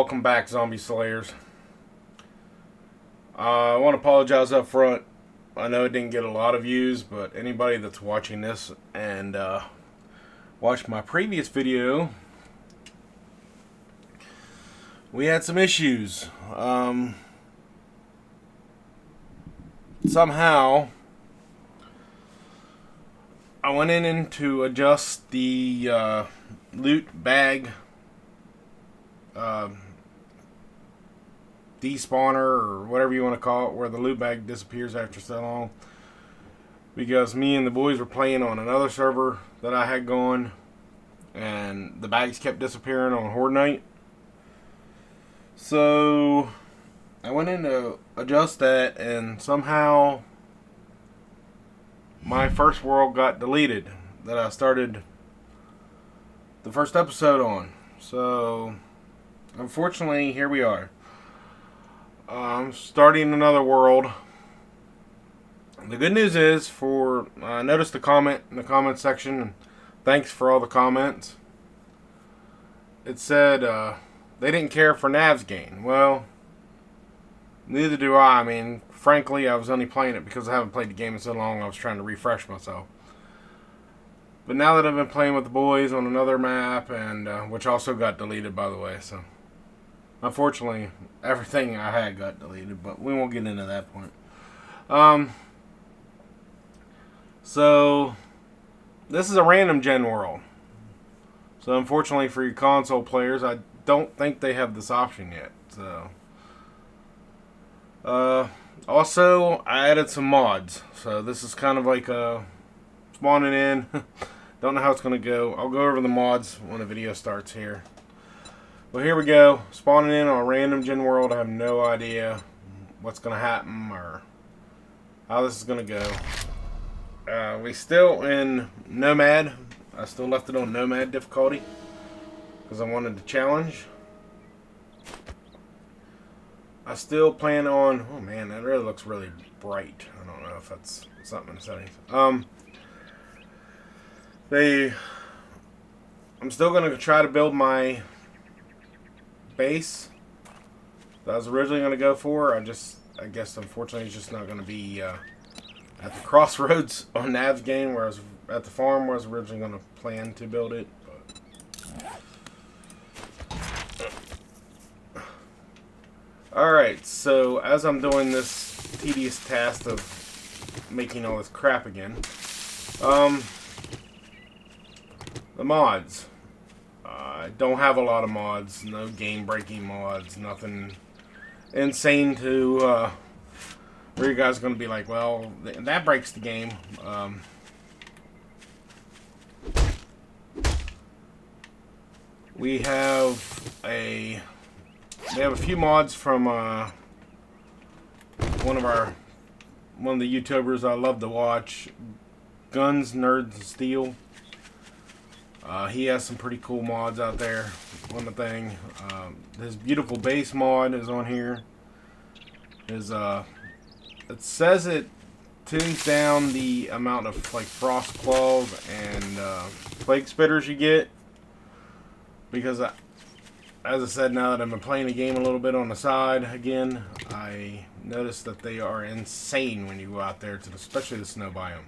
welcome back, Zombie Slayers. I want to apologize up front. I know it didn't get a lot of views, but anybody that's watching this and watched my previous video, we had some issues. Somehow, I went in to adjust the loot bag despawner, or whatever you want to call it, where the loot bag disappears after so long, because me and the boys were playing on another server that I had going, and the bags kept disappearing on Horde Night. So I went in to adjust that, and somehow my first world got deleted that I started the first episode on. So unfortunately, here we are. I'm starting another world. The good news is, I noticed a comment in the comment section. Thanks for all the comments. It said they didn't care for Nav's gain. Well, neither do I. I mean, frankly, I was only playing it because I haven't played the game in so long. I was trying to refresh myself. But now that I've been playing with the boys on another map, and which also got deleted, by the way, so unfortunately, everything I had got deleted, but we won't get into that point. So this is a random gen world. So unfortunately for you console players, I don't think they have this option yet. So also, I added some mods. So this is kind of like spawning in. Don't know how it's going to go. I'll go over the mods when the video starts here. Well, here we go. Spawning in on a random gen world. I have no idea what's going to happen or how this is going to go. We still in Nomad. I still left it on Nomad difficulty because I wanted to challenge. I still plan on... Oh man, that really looks really bright. I don't know if that's something in the settings. I'm still going to try to build my base that I was originally going to go for. I guess unfortunately it's just not going to be at the crossroads on Nav's game, where I was at the farm where I was originally going to plan to build it. Alright, so as I'm doing this tedious task of making all this crap again, the mods. I don't have a lot of mods, no game-breaking mods, nothing insane to where you guys are going to be like, well, that breaks the game. We have a few mods from one of the YouTubers I love to watch, Guns, Nerds, and Steel. He has some pretty cool mods out there. One thing, his beautiful base mod is on here. It says it tunes down the amount of like frost claws and plague spitters you get, because as I said, now that I've been playing the game a little bit on the side again, I noticed that they are insane when you go out there, especially the snow biome.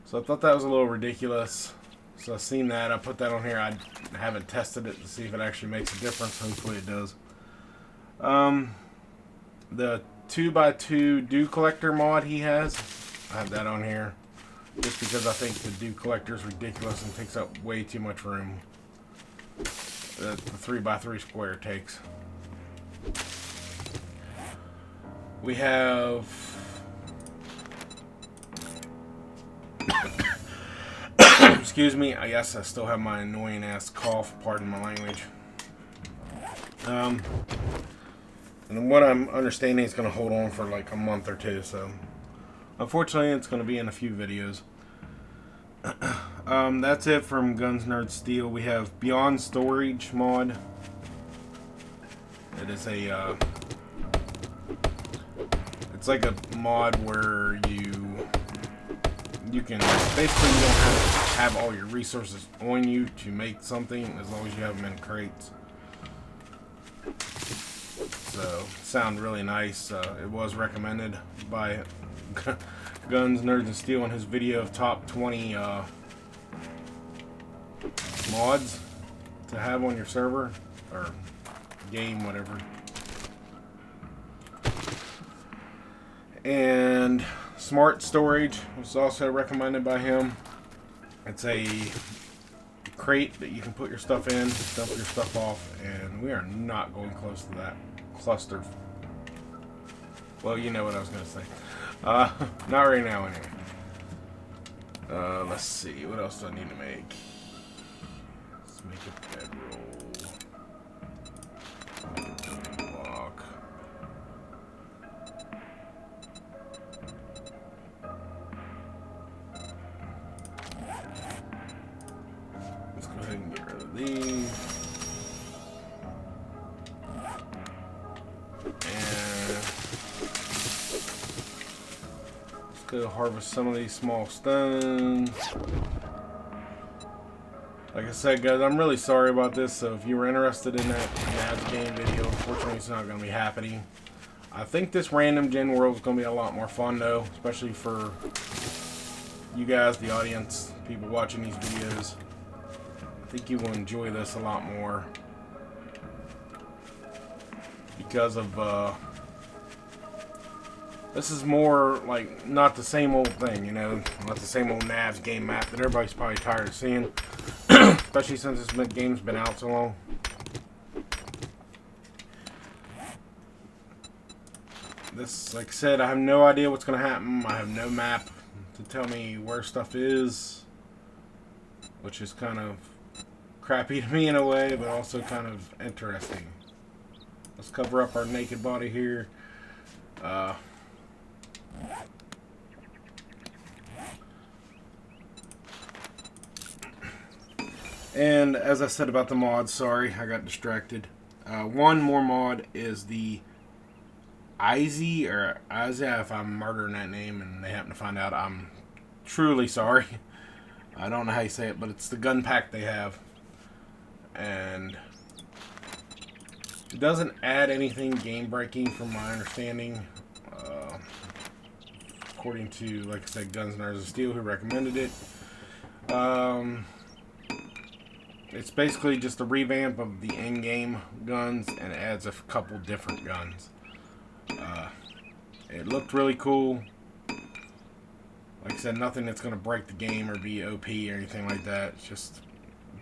So I thought that was a little ridiculous. So I've seen that. I put that on here. I haven't tested it to see if it actually makes a difference. Hopefully it does. The 2x2 dew collector mod he has, I have that on here just because I think the dew collector is ridiculous and takes up way too much room that the 3x3 square takes. We have excuse me, I guess I still have my annoying ass cough, pardon my language. And what I'm understanding is going to hold on for like a month or two, so unfortunately it's going to be in a few videos. That's it from Guns, Nerds, Steel. We have Beyond Storage mod. It is it's like a mod where you can basically, you don't have all your resources on you to make something, as long as you have them in crates. so sound really nice. It was recommended by Guns, Nerds, and Steel in his video of top 20 mods to have on your server or game, whatever. And Smart Storage was also recommended by him. It's a crate that you can put your stuff in, dump your stuff off, and we are not going close to that cluster. Well, you know what I was going to say. Not right now, anyway. Let's see. What else do I need to make? Let's make a bedroll. Block. Let's go ahead and get rid of these. Go harvest some of these small stones. Like I said, guys, I'm really sorry about this. So if you were interested in that Navs game video, unfortunately it's not going to be happening. I think this random gen world is going to be a lot more fun though, especially for you guys, the audience, people watching these videos. I think you will enjoy this a lot more because of this is more like not the same old thing, you know, not the same old Navs game map that everybody's probably tired of seeing, especially since this game's been out so long. This, like I said, I have no idea what's going to happen. I have no map to tell me where stuff is, which is kind of crappy to me in a way, but also kind of interesting. Let's cover up our naked body here. And as I said about the mods, sorry, I got distracted. One more mod is the Izzy, or Isaiah, if I'm murdering that name and they happen to find out, I'm truly sorry. I don't know how you say it, but it's the gun pack they have. And it doesn't add anything game-breaking from my understanding. According to, like I said, Guns, Nerds, and Steel, who recommended it. It's basically just a revamp of the in-game guns and adds a couple different guns. It looked really cool. Like I said, nothing that's going to break the game or be OP or anything like that. It's just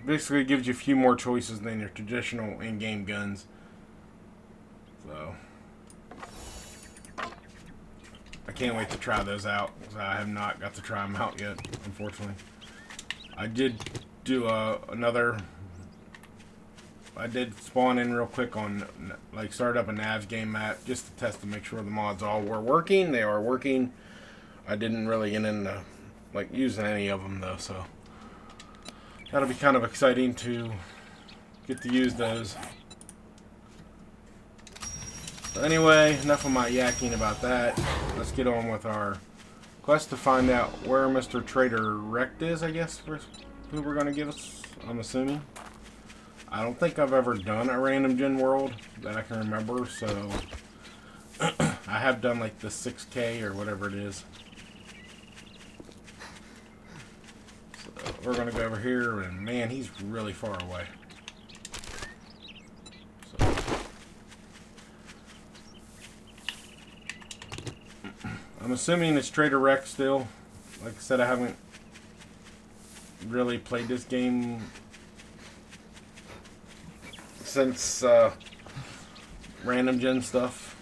basically gives you a few more choices than your traditional in-game guns. So I can't wait to try those out, because I have not got to try them out yet, unfortunately. I did do I did spawn in real quick on, like, start up a Navs game map just to test to make sure the mods all were working. They are working. I didn't really get into, like, using any of them, though, so that'll be kind of exciting to get to use those. So anyway, enough of my yakking about that. Let's get on with our quest to find out where Mr. Trader Rekt is, I guess, who we're going to give us, I'm assuming. I don't think I've ever done a random gen world that I can remember, so I have done like the 6K or whatever it is. So we're going to go over here, and man, he's really far away. So I'm assuming it's Trader Rekt still. Like I said, I haven't really played this game since random gen stuff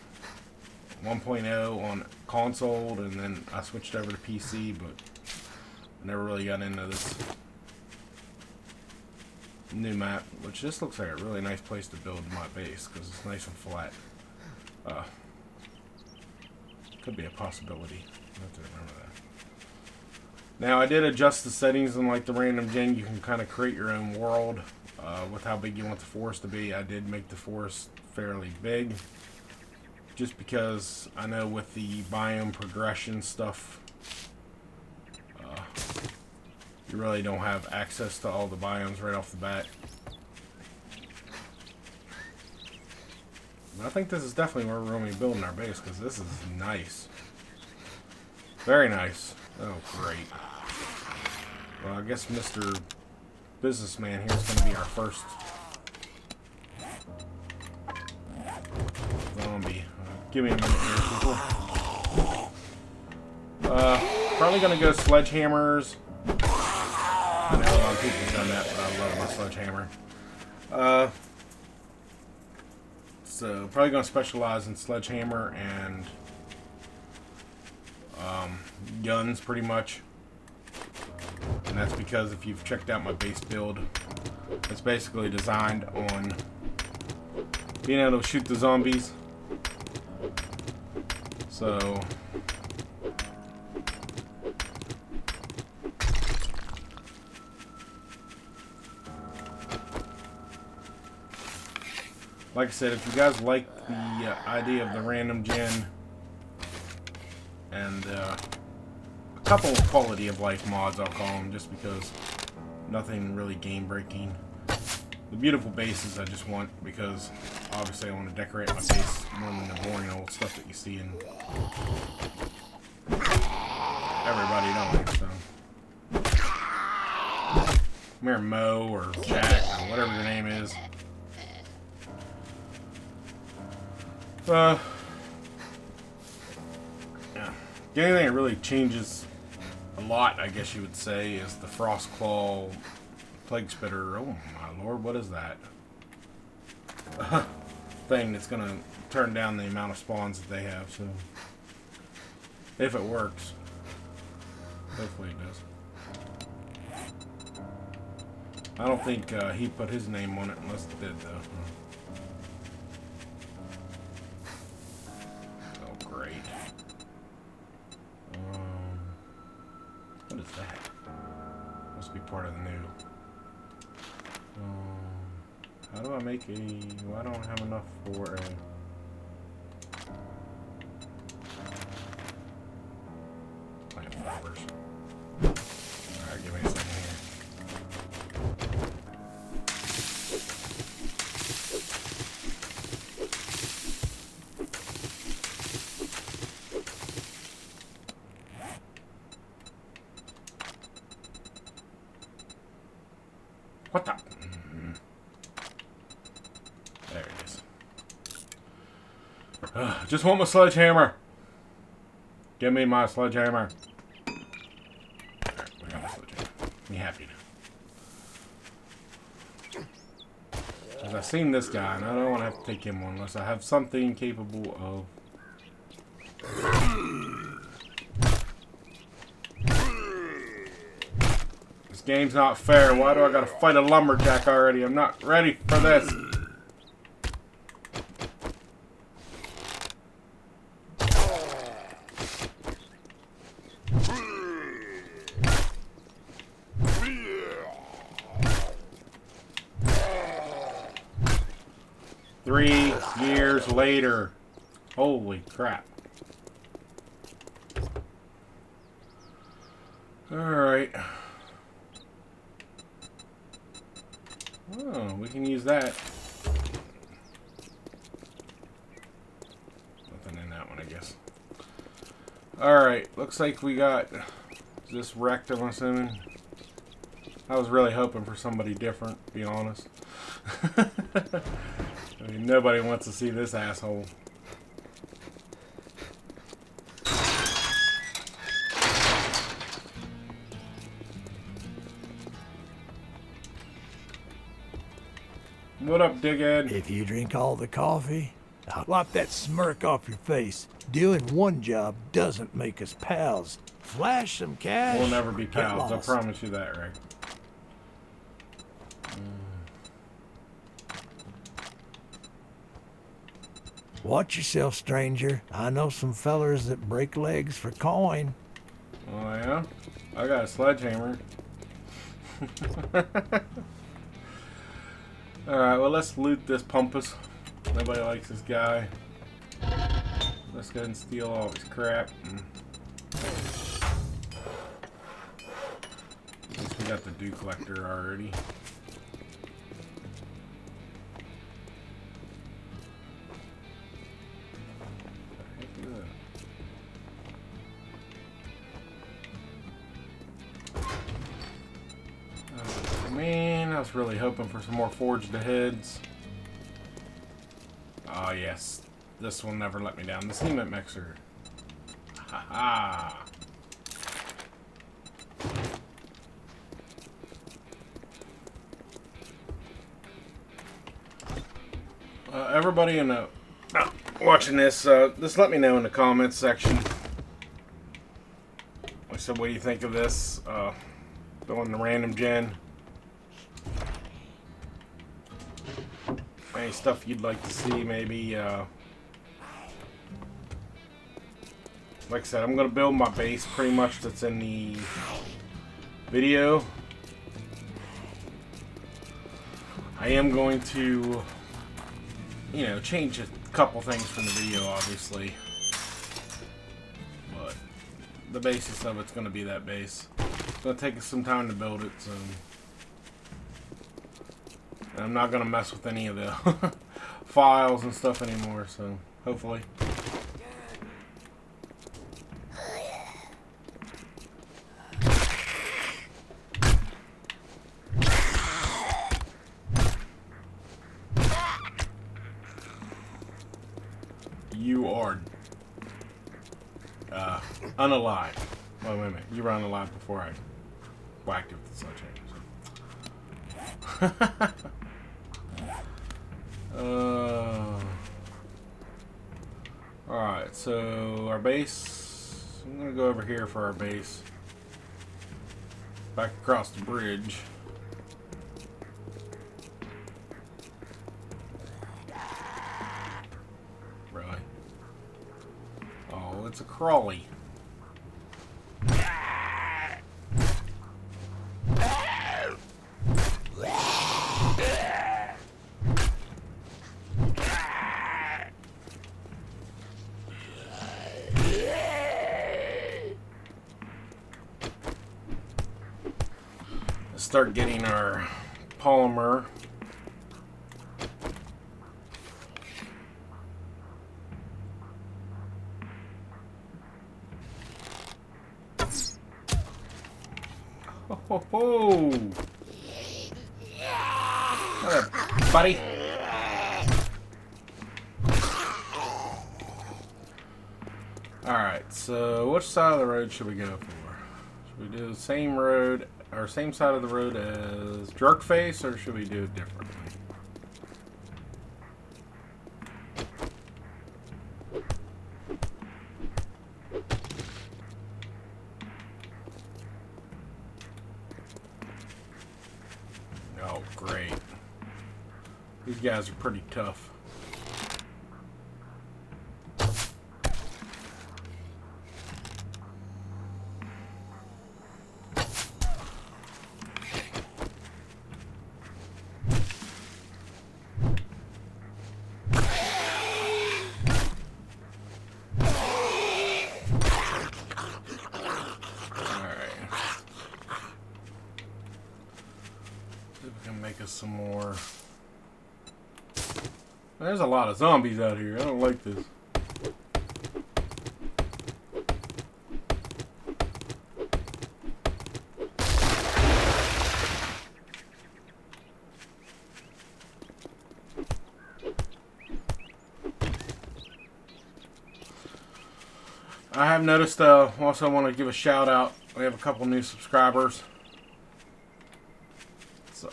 1.0 on console, and then I switched over to PC, but I never really got into this new map, which this looks like a really nice place to build my base because it's nice and flat. Could be a possibility. I have to remember that. Now, I did adjust the settings in like the random gen. You can kind of create your own world with how big you want the forest to be. I did make the forest fairly big, just because I know with the biome progression stuff, you really don't have access to all the biomes right off the bat. I think this is definitely where we're going to be building our base, because this is nice. Very nice. Oh, great. Well, I guess Mr. Businessman here is going to be our first zombie. Give me a minute here, people. Probably going to go sledgehammers. I know a lot of people have done that, but I love my sledgehammer. So, probably going to specialize in sledgehammer and guns, pretty much. And that's because if you've checked out my base build, it's basically designed on being able to shoot the zombies. So, like I said, if you guys like the idea of the random gen and a couple of quality of life mods, I'll call them, just because nothing really game breaking. The beautiful bases I just want because obviously I want to decorate my base more than the boring old stuff that you see in everybody, don't they? So, come here, Mo or Jack or whatever your name is. Yeah. The only thing that really changes a lot, I guess you would say, is the Frostclaw Plague Spitter. Oh my lord, what is that? Thing that's gonna turn down the amount of spawns that they have, so if it works. Hopefully it does. I don't think he put his name on it unless it did though. What is that? Must be part of the new. How do I make a... Well, I don't have enough for a... Plant flowers. Alright, give me a second here. What the? There it is. Just want my sledgehammer. Give me my sledgehammer. Alright, we got my sledgehammer. Be happy now. Because I've seen this guy, and I don't want to have to take him on unless I have something capable of... This game's not fair. Why do I gotta fight a lumberjack already? I'm not ready for this. Three years later. Holy crap. Alright. Oh, we can use that. Nothing in that one, I guess. Alright, looks like we got this wrecked, I'm assuming. I was really hoping for somebody different, to be honest. I mean, nobody wants to see this asshole. What up, dickhead? If you drink all the coffee, I'll wipe that smirk off your face. Doing one job doesn't make us pals. Flash some cash. We'll never be get pals, I lost. promise you that, Rick. Watch yourself, stranger. I know some fellers that break legs for coin. Oh, yeah? I got a sledgehammer. Alright, well, let's loot this Pumpus. Nobody likes this guy. Let's go ahead and steal all his crap. At least we got the dew collector already. was really hoping for some more forged aheads. Oh yes, this will never let me down. The cement mixer. Ha ha. Everybody in the watching this, just let me know in the comments section. Like I said, what do you think of this? Doing the random gen. Any stuff you'd like to see, maybe. Like I said, I'm gonna build my base pretty much that's in the video. I am going to, you know, change a couple things from the video, obviously. But the basis of it's going to be that base. It's going to take us some time to build it, so... And I'm not going to mess with any of the files and stuff anymore, so hopefully. You are unalive. Wait a minute. You were unalive before I whacked it with the sledgehammer. Alright, so our base. I'm going to go over here for our base. Back across the bridge. It's a crawly. Let's start getting our polymer. Ho ho! What up, buddy? Alright, so which side of the road should we go for? Should we do the same road, or same side of the road as Jerkface, or should we do it differently? Oh, great. These guys are pretty tough. Make us some more. There's a lot of zombies out here. I don't like this. I have noticed, also want to give a shout out. We have a couple new subscribers.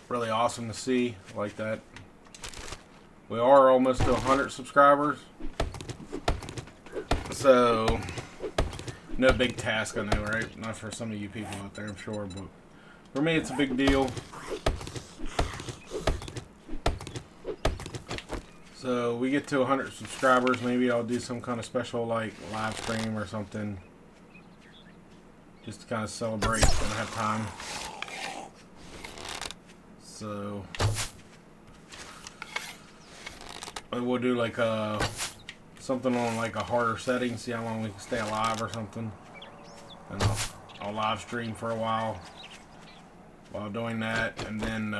Really awesome to see. I like that. We are almost to 100 subscribers. So, no big task, I know, right? Not for some of you people out there, I'm sure, but for me it's a big deal. So, we get to 100 subscribers, maybe I'll do some kind of special, like, live stream or something. Just to kind of celebrate when I have time. So we'll do like something on like a harder setting, see how long we can stay alive or something. And I'll live stream for a while doing that, and then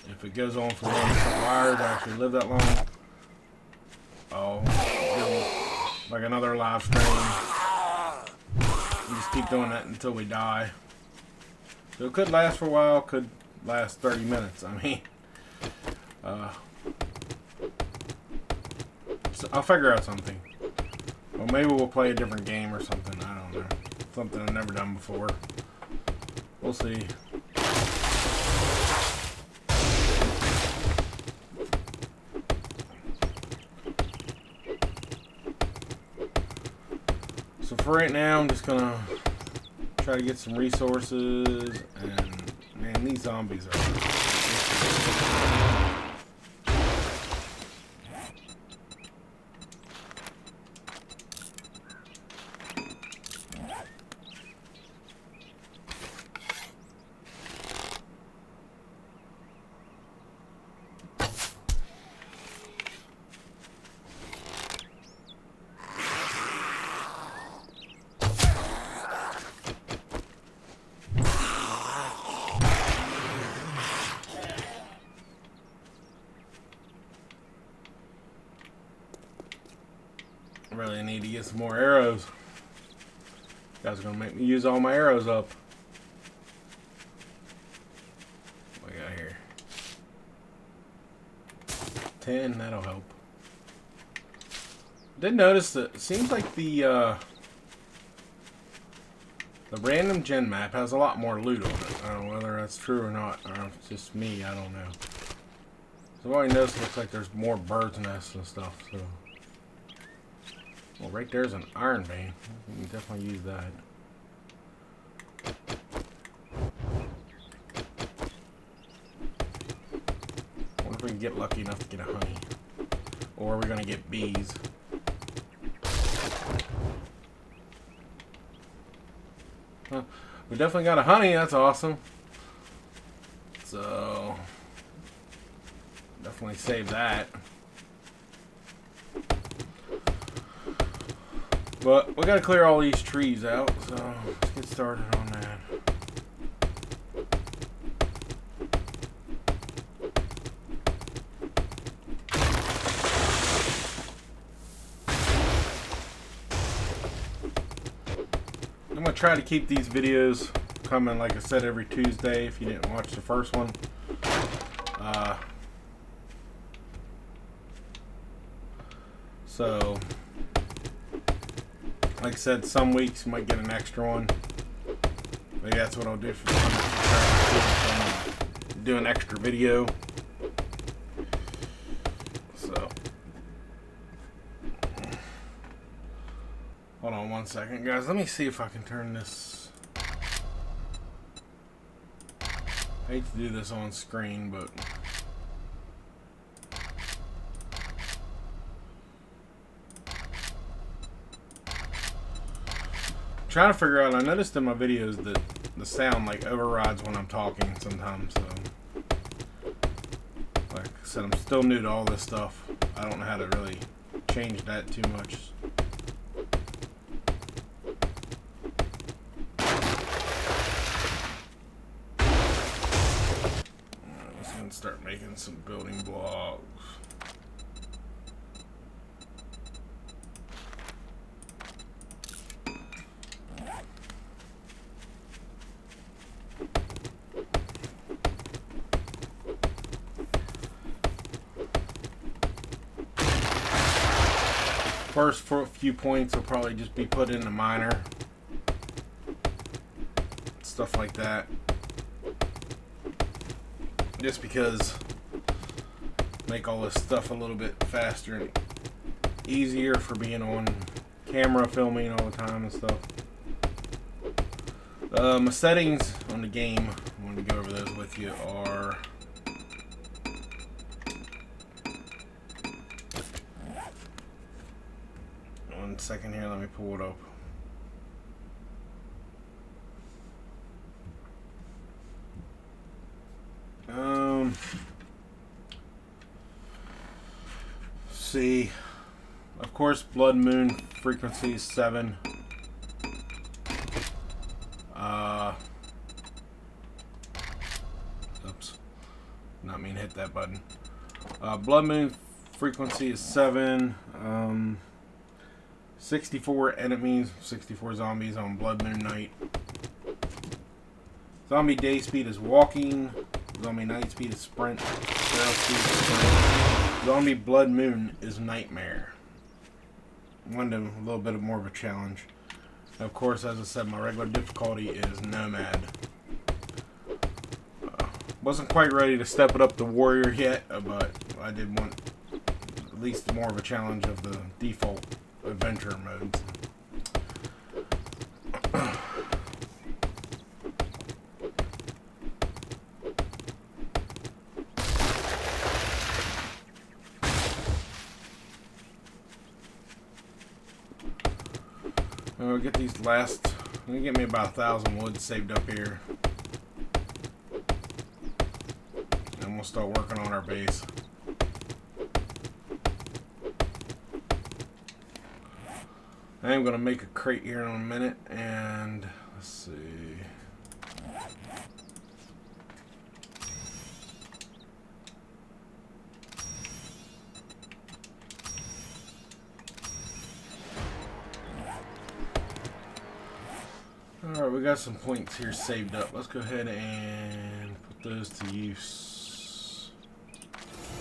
if it goes on for more than a couple hours, I actually live that long, I'll do like another live stream. We just keep doing that until we die. So it could last for a while, could last 30 minutes. I mean, so I'll figure out something. Well, maybe we'll play a different game or something. I don't know. Something I've never done before. We'll see. So for right now, I'm just gonna try to get some resources, and man, these zombies are... I really need to get some more arrows. You guys are gonna make me use all my arrows up. What do we got here? 10, that'll help. Did notice that it seems like the random gen map has a lot more loot on it. I don't know whether that's true or not, or if it's just me, I don't know. So I've already noticed it looks like there's more birds' nests and stuff, so. Well, right there's an iron vein. We can definitely use that. I wonder if we can get lucky enough to get a honey. Or we're gonna get bees. Huh. We definitely got a honey, that's awesome. So definitely save that. But we gotta clear all these trees out, so let's get started on that. I'm gonna try to keep these videos coming, like I said, every Tuesday if you didn't watch the first one. So like I said, some weeks you might get an extra one. Maybe that's what I'll do for do an extra video. So hold on one second, guys. Let me see if I can turn this. I hate to do this on screen, but trying to figure out. I noticed in my videos that the sound like overrides when I'm talking sometimes. So, like I said, I'm still new to all this stuff. I don't know how to really change that too much. I'm just gonna start making some building blocks. First few points will probably just be put in the miner. Stuff like that. Just because make all this stuff a little bit faster and easier for being on camera filming all the time and stuff. My settings on the game, I wanted to go over those with you, are one second here, let me pull it up. See, of course, blood moon frequency is 7. Oops, not mean to hit that button. Blood moon frequency is 7. 64 enemies, 64 zombies on blood moon night. Zombie day speed is walking. Zombie night speed is sprint. Barrel speed is sprint. Zombie Blood Moon is nightmare. Wanted a little bit more of a challenge. And of course, as I said, my regular difficulty is Nomad. Wasn't quite ready to step it up to Warrior yet, but I did want at least more of a challenge of the default adventure modes. I'll get these last. I'm gonna get me about 1,000 wood saved up here. And we'll start working on our base. I am gonna make a crate here in a minute, and let's see. Alright, we got some points here saved up. Let's go ahead and put those to use.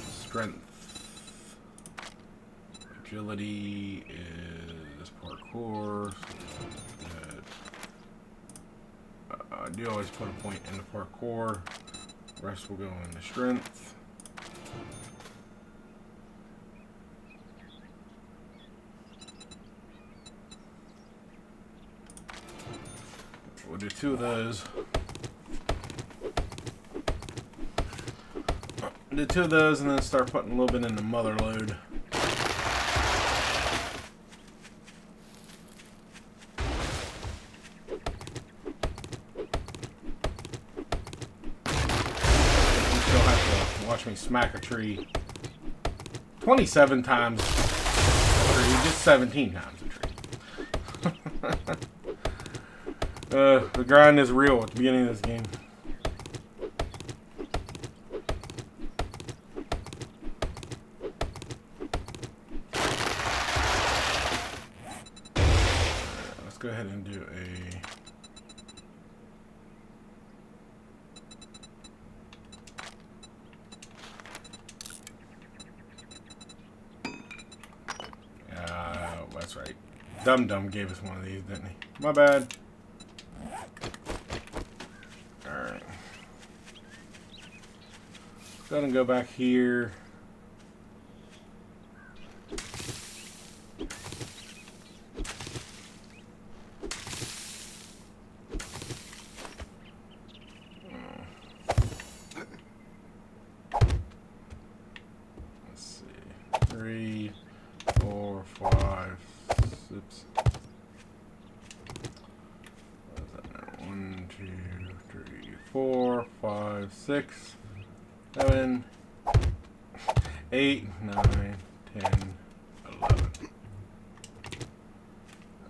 Strength. Agility is parkour. I do always put a point into parkour. The rest will go into strength. We'll do 2 of those. Do 2 of those and then start putting a little bit in the mother load. You still have to watch me smack a tree 27 times a tree, just 17 times a tree. The grind is real at the beginning of this game. Let's go ahead and do a... that's right. Dum Dum gave us one of these, didn't he? My bad. Alright. Go ahead and go back here. Let's see. 3, 4, 5, 6. 1, 2, 3, 4, 5, 6, 7, 8, 9, 10, 11.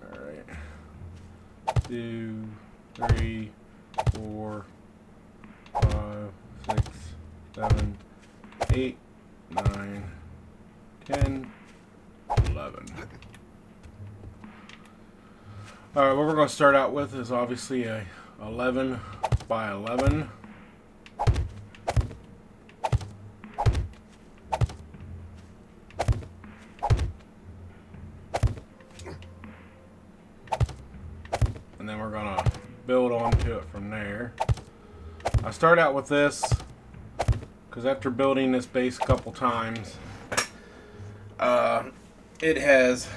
Alright. 2, 3, 4, 5, 6, 7, 8, 9, 10, 11. Alright, what we're going to start out with is obviously a 11 by 11. And then we're going to build onto it from there. I start out with this because after building this base a couple times, it has...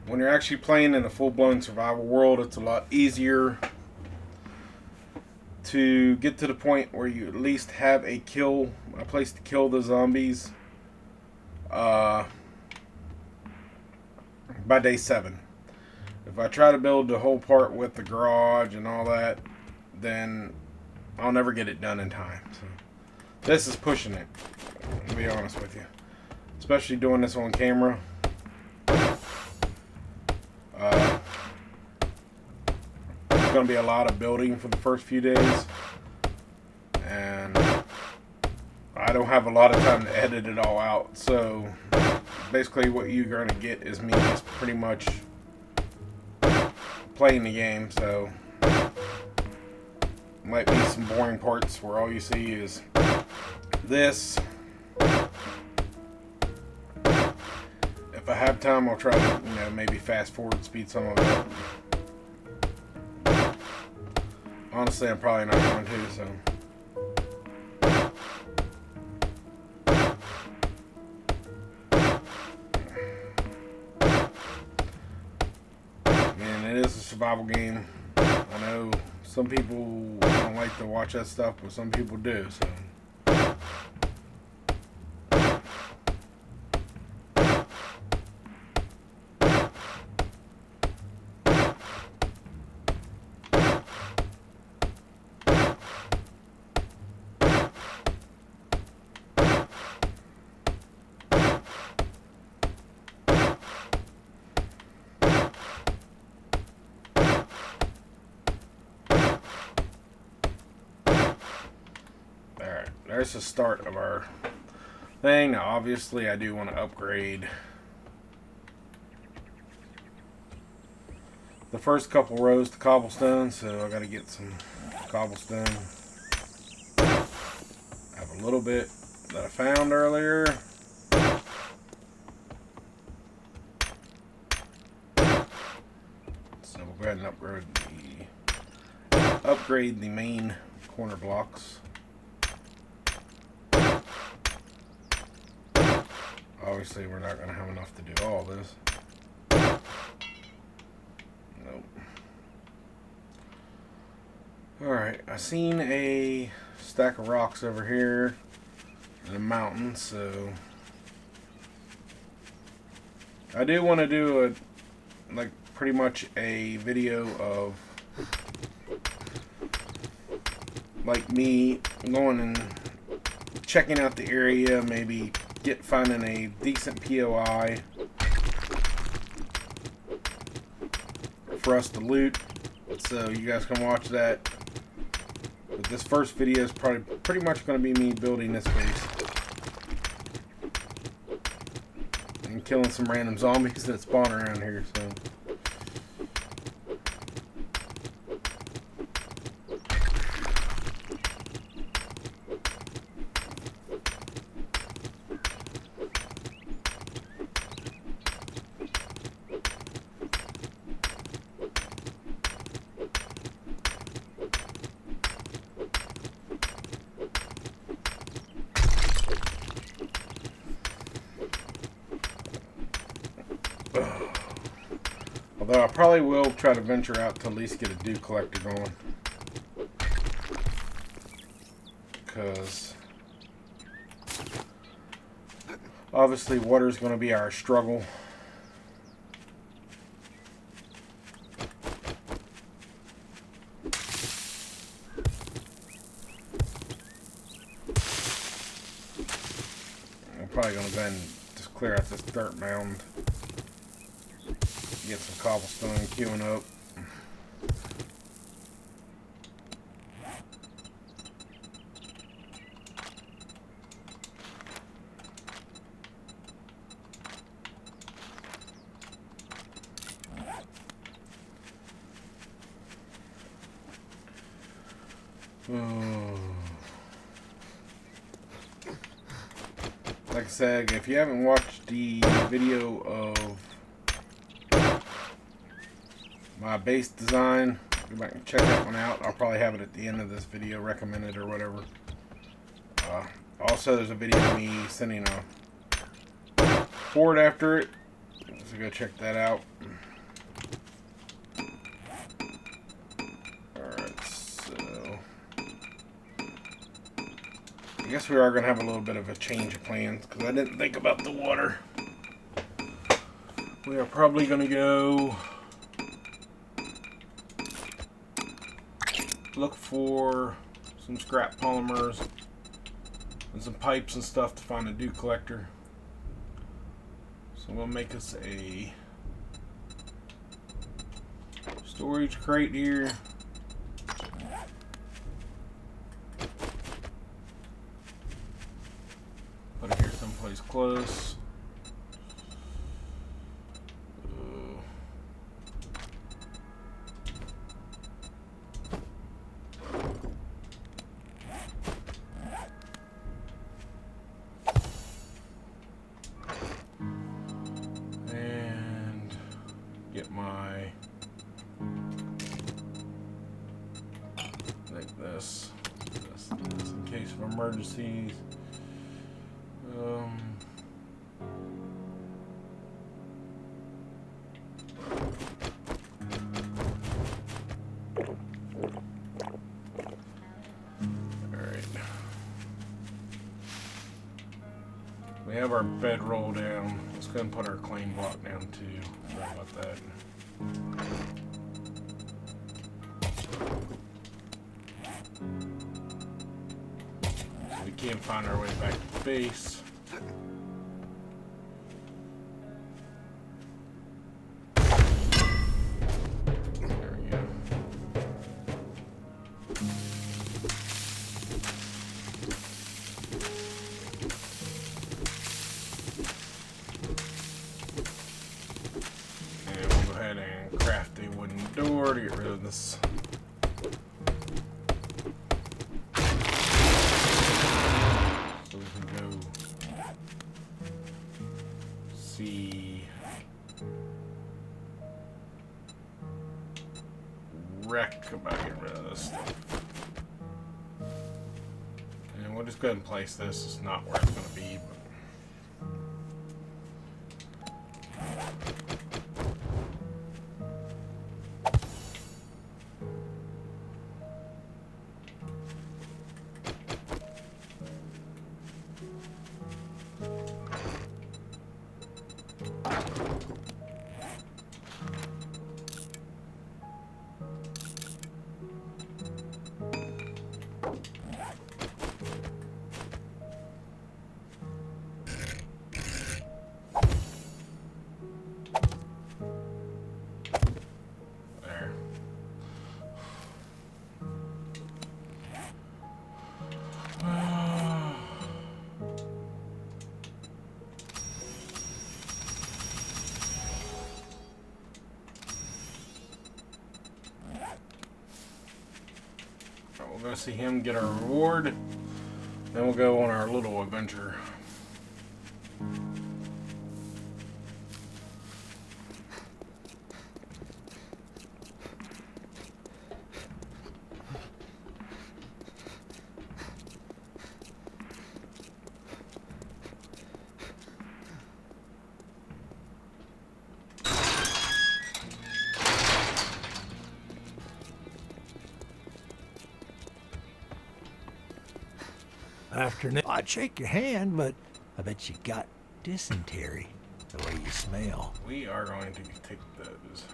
When you're actually playing in a full-blown survival world, it's a lot easier to get to the point where you at least have a place to kill the zombies by day 7. If I try to build the whole part with the garage and all that, then I'll never get it done in time. So this is pushing it, to be honest with you. Especially doing this on camera. There's going to be a lot of building for the first few days, and I don't have a lot of time to edit it all out, so basically what you're going to get is me just pretty much playing the game. So Might be some boring parts where all you see is this. If I have time, I'll try to, maybe fast forward, speed some of it. Honestly, I'm probably not going to, so. And it is a survival game. I know some people don't like to watch that stuff, but some people do, so. There's the start of our thing. Now, obviously, I do want to upgrade the first couple rows to cobblestone, so I got to get some cobblestone. I have a little bit that I found earlier. So we'll go ahead and upgrade the main corner blocks. Obviously, we're not going to have enough to do all this. Nope. Alright, I seen a stack of rocks over here in a mountain, so I do want to do pretty much a video of me going and checking out the area, maybe finding a decent POI for us to loot, so you guys can watch that. But this first video is probably pretty much going to be me building this base and killing some random zombies that spawn around here. So. Although I probably will try to venture out to at least get a dew collector going. Because obviously water is going to be our struggle. I'm probably going to go ahead and just clear out this dirt mound. Get some cobblestone queuing up. Like I said, if you haven't watched the video of my base design, go back and check that one out. I'll probably have it at the end of this video, recommended or whatever. Also, there's a video of me sending a board after it, so go check that out. Alright, so I guess we are going to have a little bit of a change of plans because I didn't think about the water. We are probably going to go look for some scrap polymers and some pipes and stuff to find a dew collector. So I'm going to make us a storage crate here. Put it here someplace close. Get my, like this in case of emergencies. Alright. We have our bedroll down. Let's go ahead and put our claim block down too. Sorry about that. We can't find our way back to base. There we go. And we'll go ahead and craft a wooden door to get rid of this. Wreck about getting rid of this stuff. And we'll just go ahead and place this. It's not where it's going to be, but we'll go see him, get our reward, then we'll go on our little adventure. Afternoon. I'd shake your hand, but I bet you got dysentery the way you smell. We are going to take those.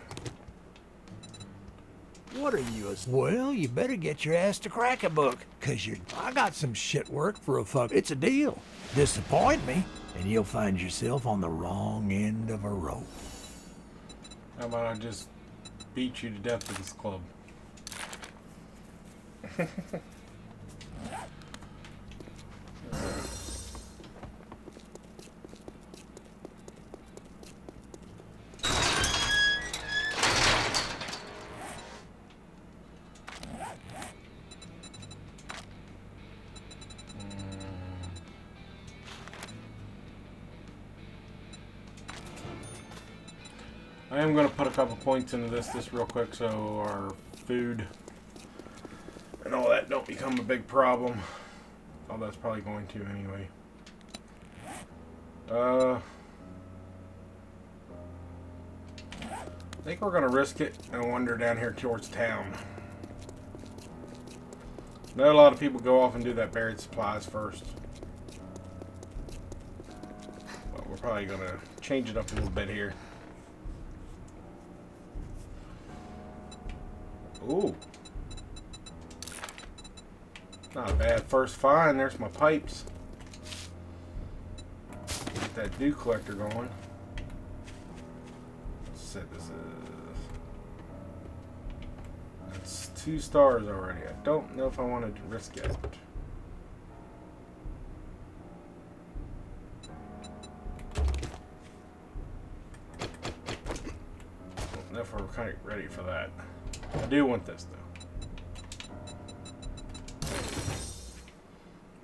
What are you? Well, you better get your ass to crack a book, 'cause I got some shit work for a fuck. It's a deal. Disappoint me, and you'll find yourself on the wrong end of a rope. How about I just beat you to death with this club? I am going to put a couple points into this real quick so our food and all that don't become a big problem. Oh, that's probably going to anyway. I think we're going to risk it and wander down here towards town. I know a lot of people go off and do that buried supplies first. But we're probably going to change it up a little bit here. Ooh. Not a bad first find. There's my pipes. Get that dew collector going. Let's set this That's 2 stars already. I don't know if I wanted to risk it. Don't know if we're kind of ready for that. I do want this though.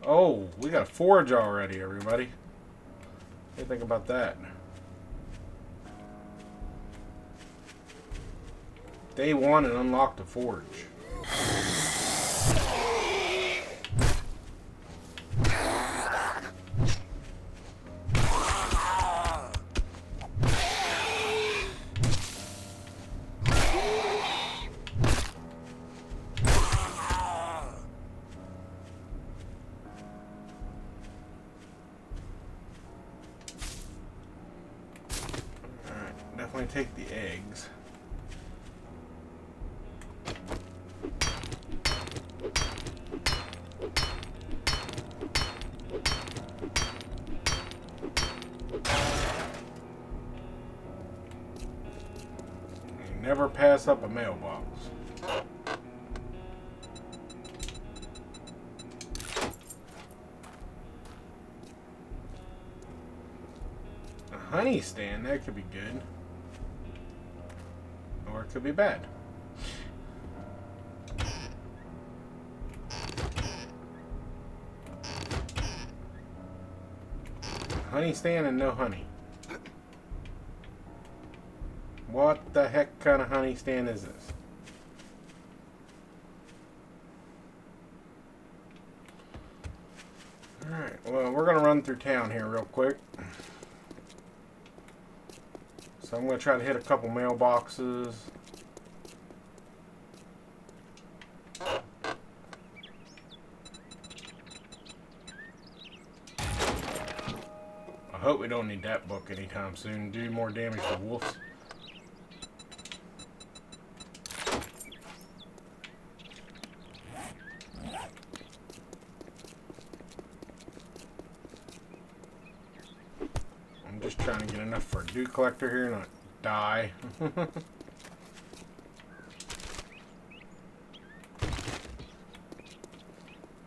Oh, we got a forage already, everybody. What do you think about that? Day 1 and unlock the forge. Alright, definitely take the eggs. Never pass up a mailbox. A honey stand, that could be good. Or it could be bad. Honey stand and no honey. What the heck kind of honey stand is this? Alright, well, we're going to run through town here real quick. So I'm going to try to hit a couple mailboxes. I hope we don't need that book anytime soon. Do more damage to wolves. I'm just trying to get enough for a dew collector here, not die.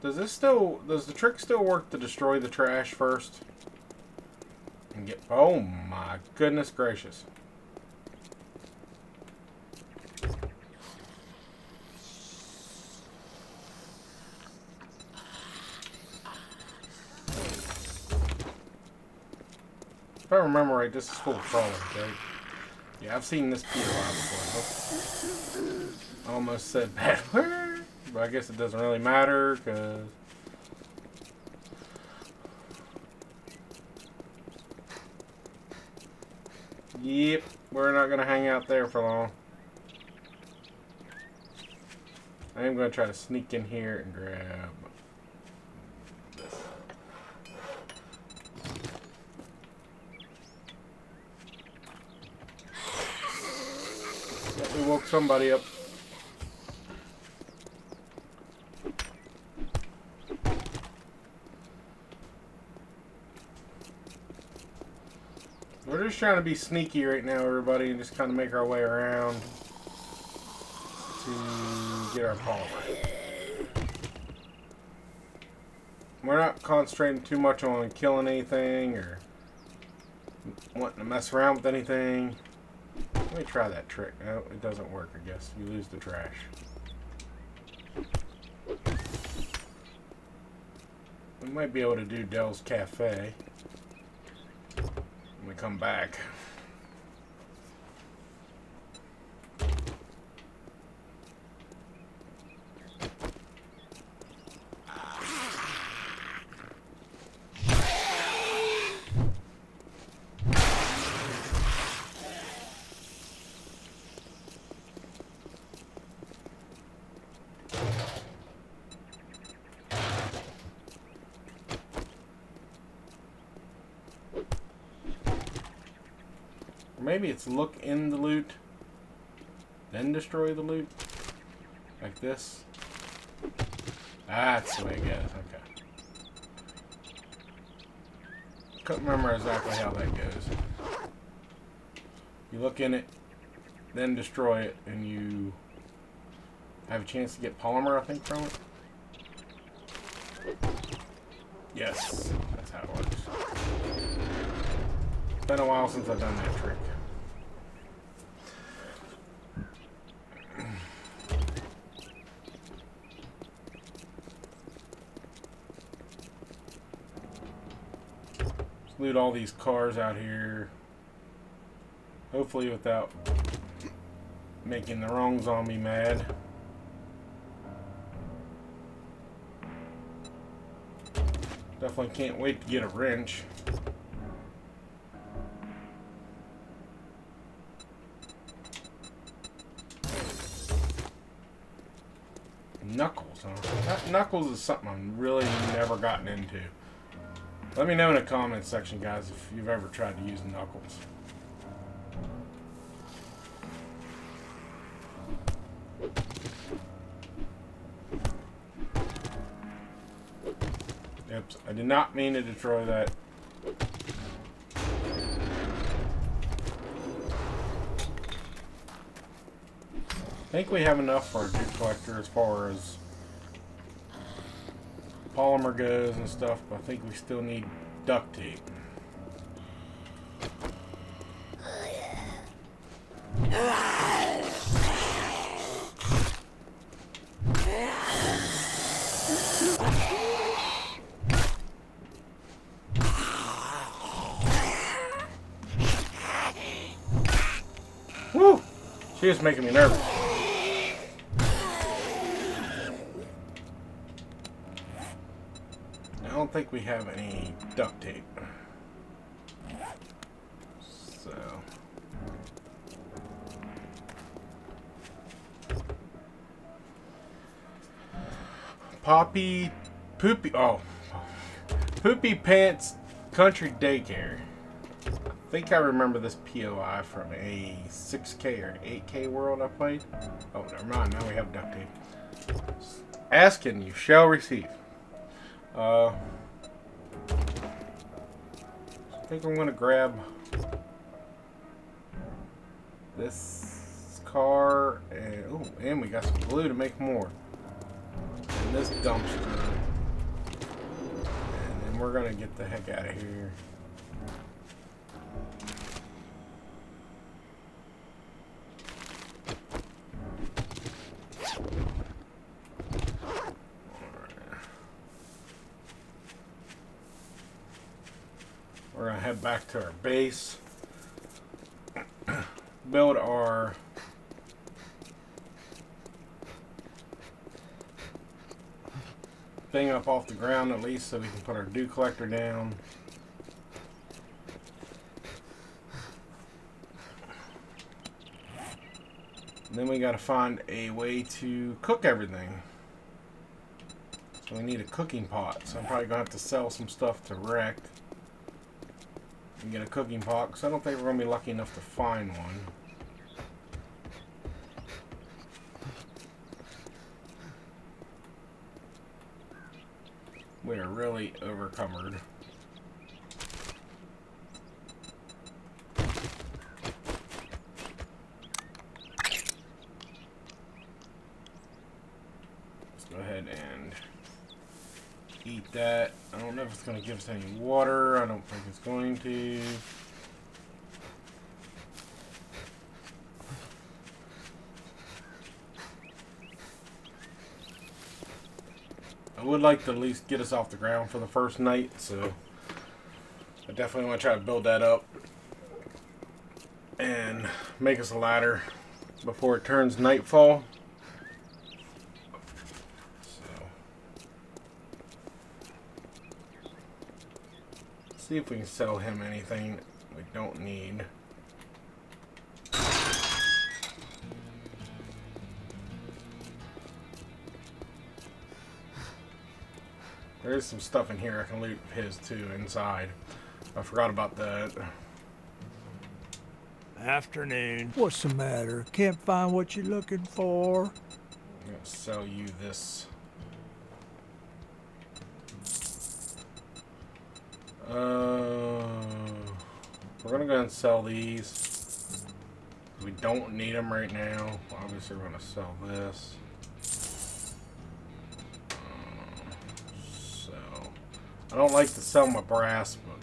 Does the trick still work to destroy the trash first? And get, oh my goodness gracious. If I remember right, this is full of crawlers, right? Yeah, I've seen this Peter line before. I almost said bad word, but I guess it doesn't really matter, because... Yep, we're not going to hang out there for long. I am going to try to sneak in here and grab... We woke somebody up. We're just trying to be sneaky right now, everybody, and just kind of make our way around to get our polymer. We're not concentrating too much on killing anything or wanting to mess around with anything. Let me try that trick. No, it doesn't work, I guess. You lose the trash. We might be able to do Dell's Cafe when we come back. Maybe it's look in the loot, then destroy the loot. Like this. That's the way it goes. Okay. Couldn't remember exactly how that goes. You look in it, then destroy it, and you have a chance to get polymer, I think, from it. Yes, that's how it works. It's been a while since I've done that trick. Loot all these cars out here. Hopefully without making the wrong zombie mad. Definitely can't wait to get a wrench. Knuckles, huh? That Knuckles is something I've really never gotten into. Let me know in the comments section, guys, if you've ever tried to use Knuckles. Oops, I did not mean to destroy that. I think we have enough for our Duke Collector as far as polymer goes and stuff, but I think we still need duct tape. Woo! She is making me nervous. I don't think we have any duct tape. So. Poppy Poopy. Oh. Poopy Pants Country Daycare. I think I remember this POI from a 6K or 8K world I played. Oh, never mind. Now we have duct tape. Ask and you shall receive. I think I'm going to grab this car. And, oh, and we got some glue to make more. And this dumpster. And then we're going to get the heck out of here. We're going to head back to our base, build our thing up off the ground at least so we can put our Duke Collector down. And then we got to find a way to cook everything. So we need a cooking pot. So I'm probably going to have to sell some stuff to Wrecked and get a cooking pot, because I don't think we're going to be lucky enough to find one. We are really overcumbered. Let's go ahead and eat that. I don't know if it's going to give us any water. I don't think it's going to. I would like to at least get us off the ground for the first night, so I definitely want to try to build that up and make us a ladder before it turns nightfall. See if we can sell him anything we don't need. There is some stuff in here I can loot his too inside. I forgot about that. Afternoon. What's the matter? Can't find what you're looking for? I'm gonna sell you this. We're gonna go ahead and sell these. We don't need them right now. Obviously, we're gonna sell this. So, I don't like to sell my brass, but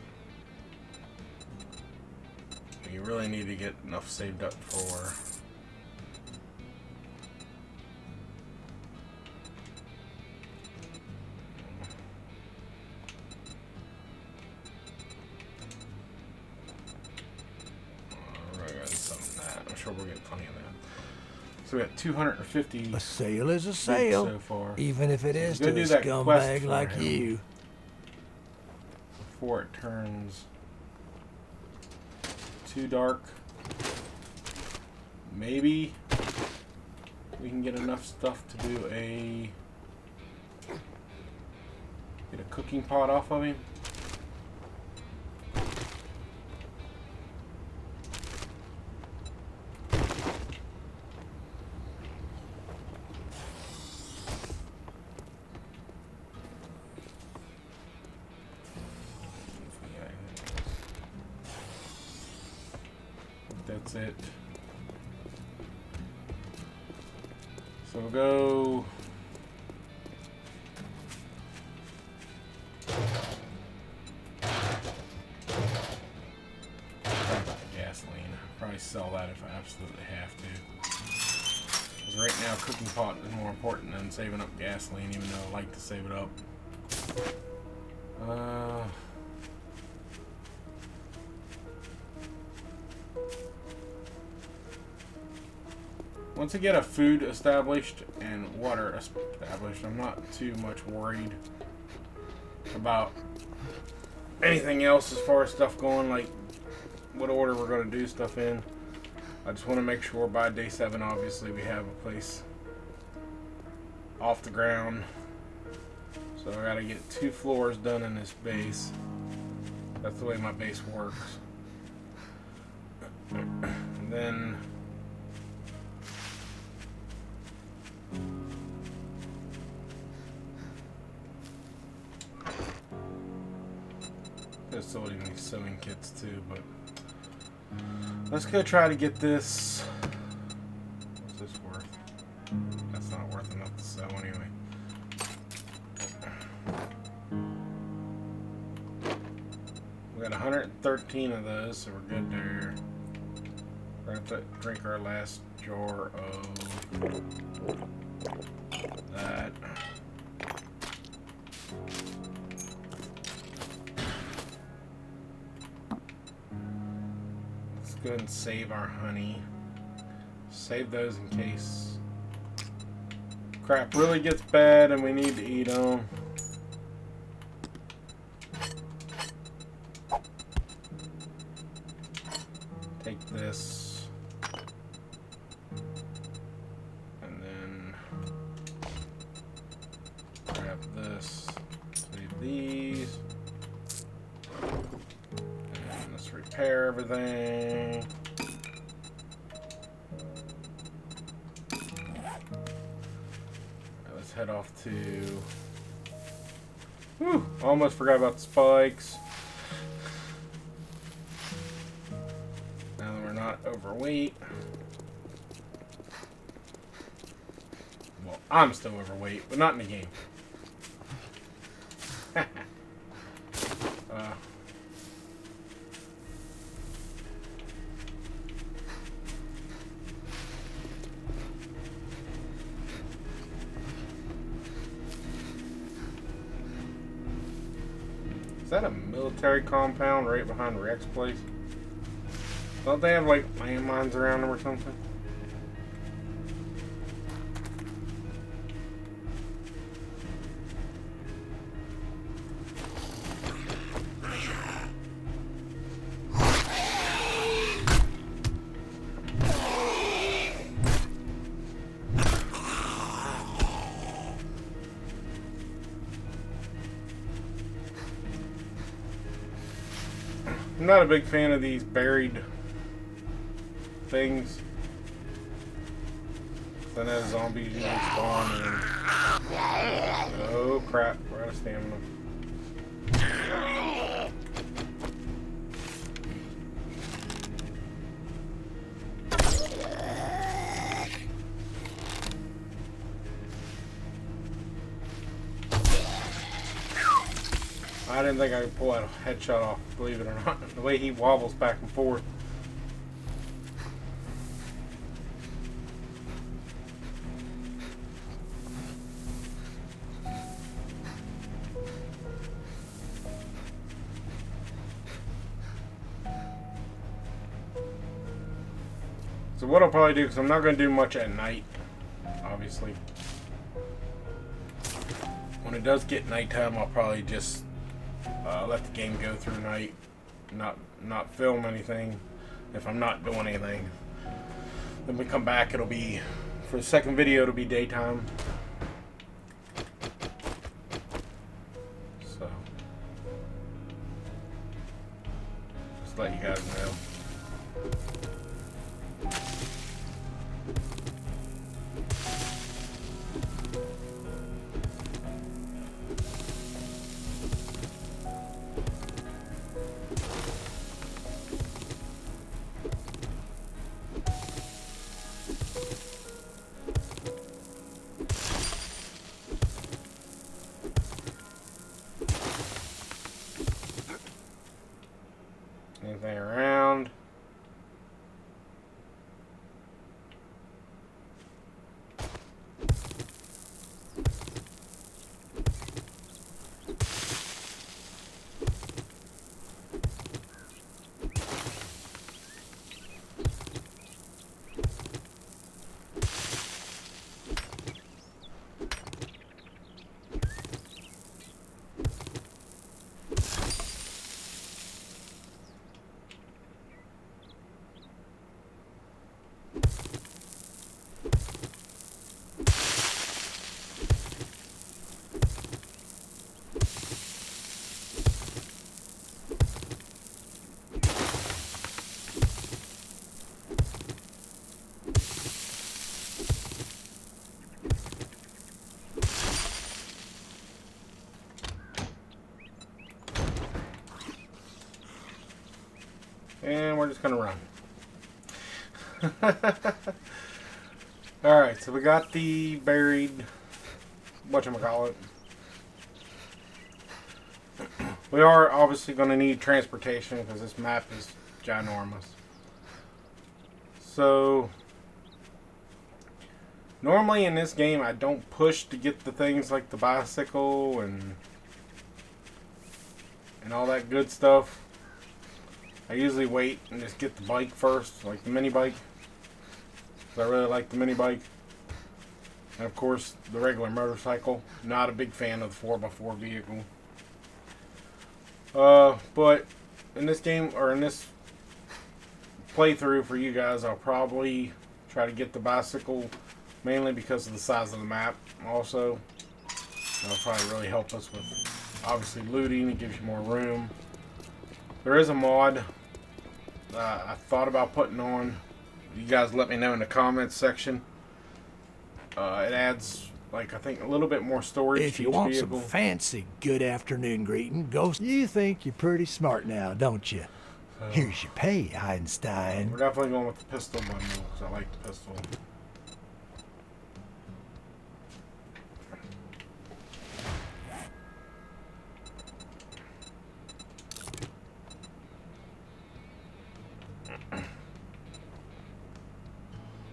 you really need to get enough saved up for. I'm sure we'll get plenty of that. we're at 250 A sale is a boots sale, so far. even if it is Go to a do that quest scumbag for like him. you. Before it turns too dark. Maybe we can get enough stuff to do get a cooking pot off of him. That's it. So we'll go. Gasoline. Probably sell that if I absolutely have to. Because right now, cooking pot is more important than saving up gasoline, even though I like to save it up. Once I get a food established and water established, I'm not too much worried about anything else as far as stuff going, like what order we're going to do stuff in. I just want to make sure by day 7, obviously, we have a place off the ground. So I got to get 2 floors done in this base. That's the way my base works. And then sold him these sewing kits too, but let's go try to get this. What's this worth? That's not worth enough to sell anyway. We got 113 of those, so we're good there. We're gonna drink our last jar of that. Go ahead and save our honey. Save those in case crap really gets bad and we need to eat them. Take this and then grab this. Save these. Repair everything. Let's head off to. Whew, almost forgot about the spikes. Now that we're not overweight. Well, I'm still overweight, but not in the game. Is that a military compound right behind Rex's place? Don't they have like landmines around them or something? I'm not a big fan of these buried things. I know zombies usually spawn and... Oh crap, we're out of stamina. I didn't think I could pull that headshot off, believe it or not. The way he wobbles back and forth. So what I'll probably do, because I'm not going to do much at night, obviously. When it does get nighttime, I'll probably just let the game go through night, not film anything if I'm not doing anything. Then we come back, it'll be, for the second video, it'll be daytime. So, just let you guys know. Anything around? And we're just gonna run. Alright, so we got the buried whatchamacallit. We are obviously gonna need transportation because this map is ginormous. So normally in this game I don't push to get the things like the bicycle and all that good stuff. I usually wait and just get the bike first, like the mini bike. I really like the mini bike. And of course, the regular motorcycle. Not a big fan of the 4x4 vehicle. But in this game, or in this playthrough for you guys, I'll probably try to get the bicycle, mainly because of the size of the map. Also, that'll probably really help us with, obviously, looting. It gives you more room. There is a mod I thought about putting on. You guys let me know in the comments section. It adds, like, I think a little bit more storage If to you each want vehicle. some fancy good afternoon greeting, Ghost, you think you're pretty smart now, don't you? Here's your pay, Einstein. We're definitely going with the pistol bundle because I like the pistol.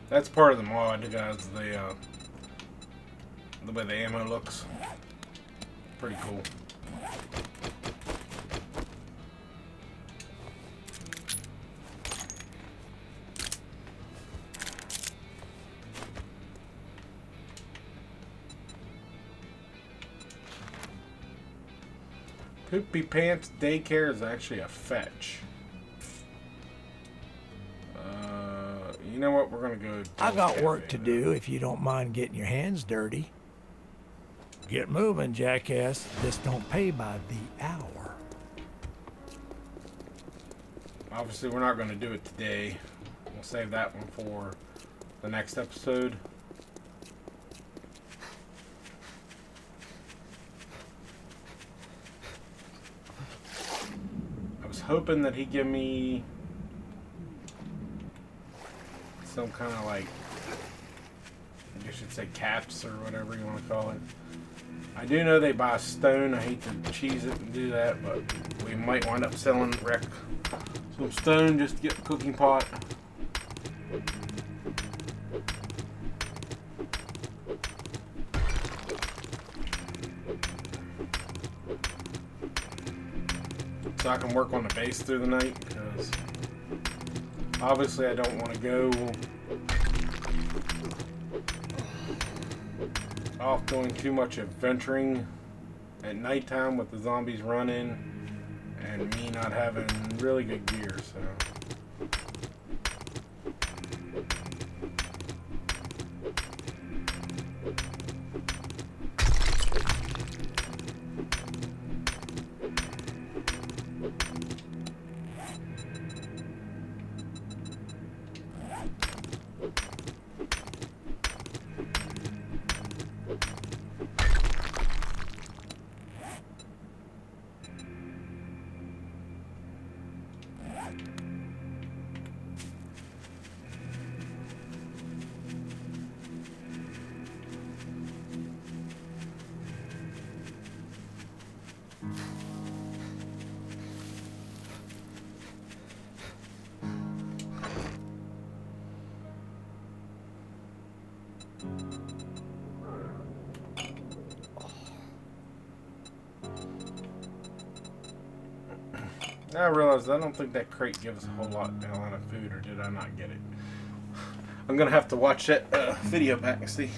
That's part of the mod, guys. The way the ammo looks, pretty cool. Poopy Pants Daycare is actually a fetch. You know what? We're gonna go. I got work to do if you don't mind getting your hands dirty. Get moving, jackass. This don't pay by the hour. Obviously, we're not gonna do it today. We'll save that one for the next episode. I was hoping that he'd give me some kind of, like, I guess you'd say caps or whatever you want to call it. I do know they buy stone. I hate to cheese it and do that, but we might wind up selling some stone just to get the cooking pot. So I can work on the base through the night, because Obviously, I don't want to go off doing too much adventuring at nighttime with the zombies running and me not having really good gear, so. Now I realized I don't think that crate gives a whole lot of food, or did I not get it? I'm gonna have to watch that video back and see.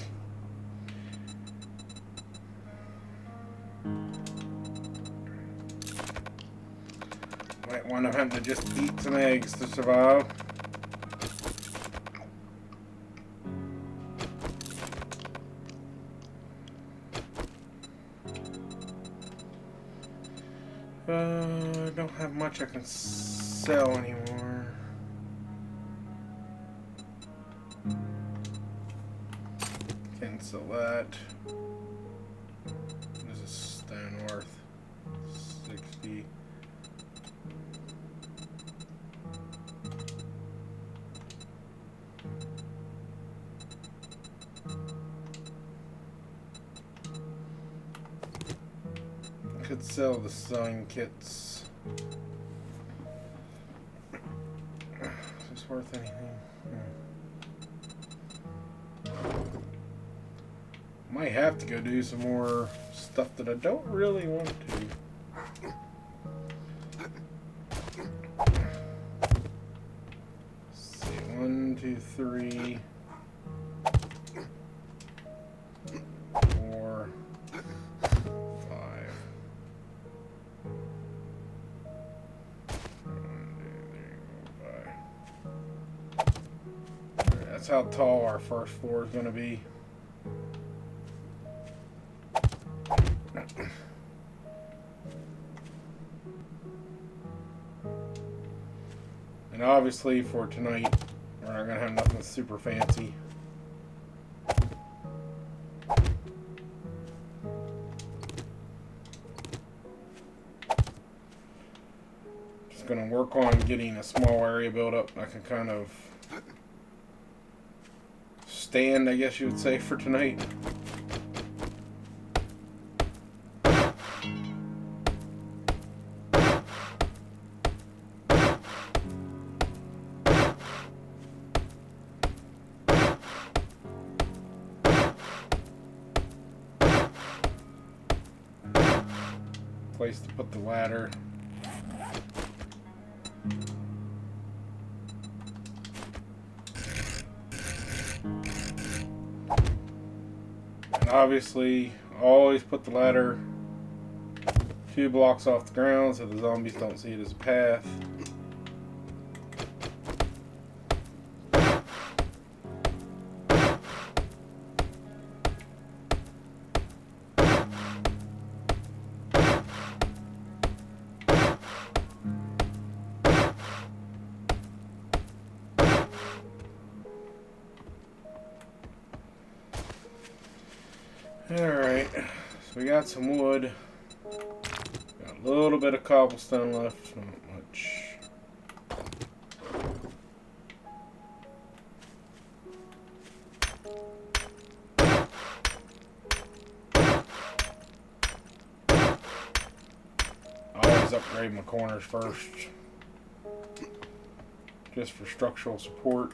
Might wind up having to just eat some eggs to survive. I don't have much I can sell anymore. Can't sell that. This is stone worth 60. Could sell the sewing kits. Is this worth anything? Might have to go do some more stuff that I don't really want to. Let's see, 1, 2, 3, 4, 5. That's how tall our first floor is going to be. And obviously for tonight, we're not going to have nothing super fancy. Just going to work on getting a small area built up. I can kind of stand, I guess you would say, for tonight. Place to put the ladder. And obviously, always put the ladder 2 blocks off the ground so the zombies don't see it as a path. Alright, so we got some wood. Got a little bit of cobblestone left, not much. I always upgrade my corners first, just for structural support.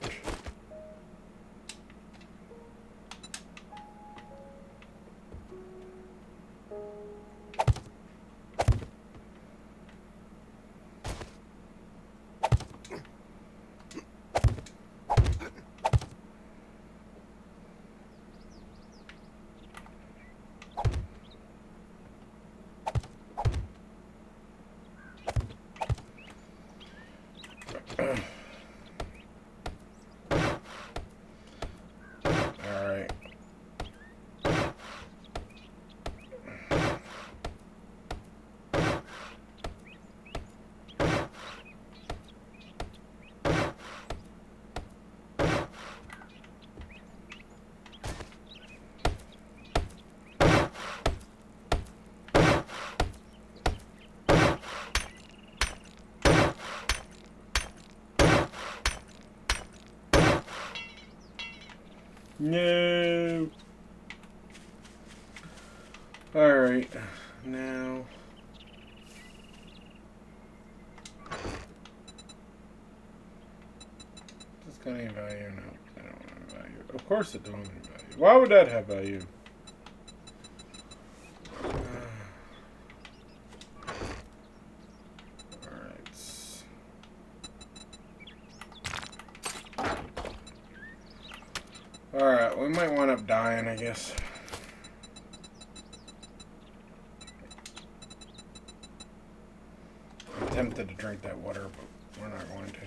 No. Alright. Now. Does this got any value? No. I don't have value. Of course it don't have any value. Why would that have value? Alright, we might wind up dying, I guess. I'm tempted to drink that water, but we're not going to.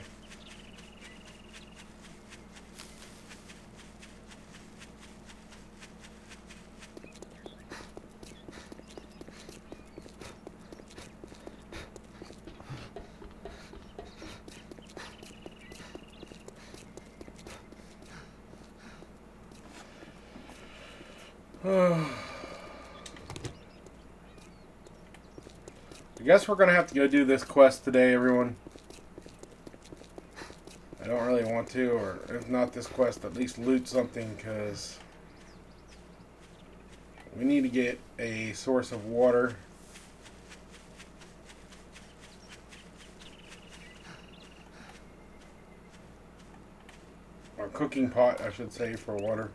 I guess we're gonna have to go do this quest today, everyone. I don't really want to, or if not this quest, at least loot something, because we need to get a source of water. Or cooking pot, I should say, for water.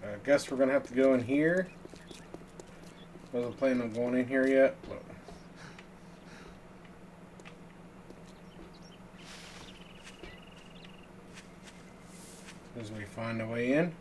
I guess we're gonna have to go in here. Wasn't planning on going in here yet, but as we find a way in.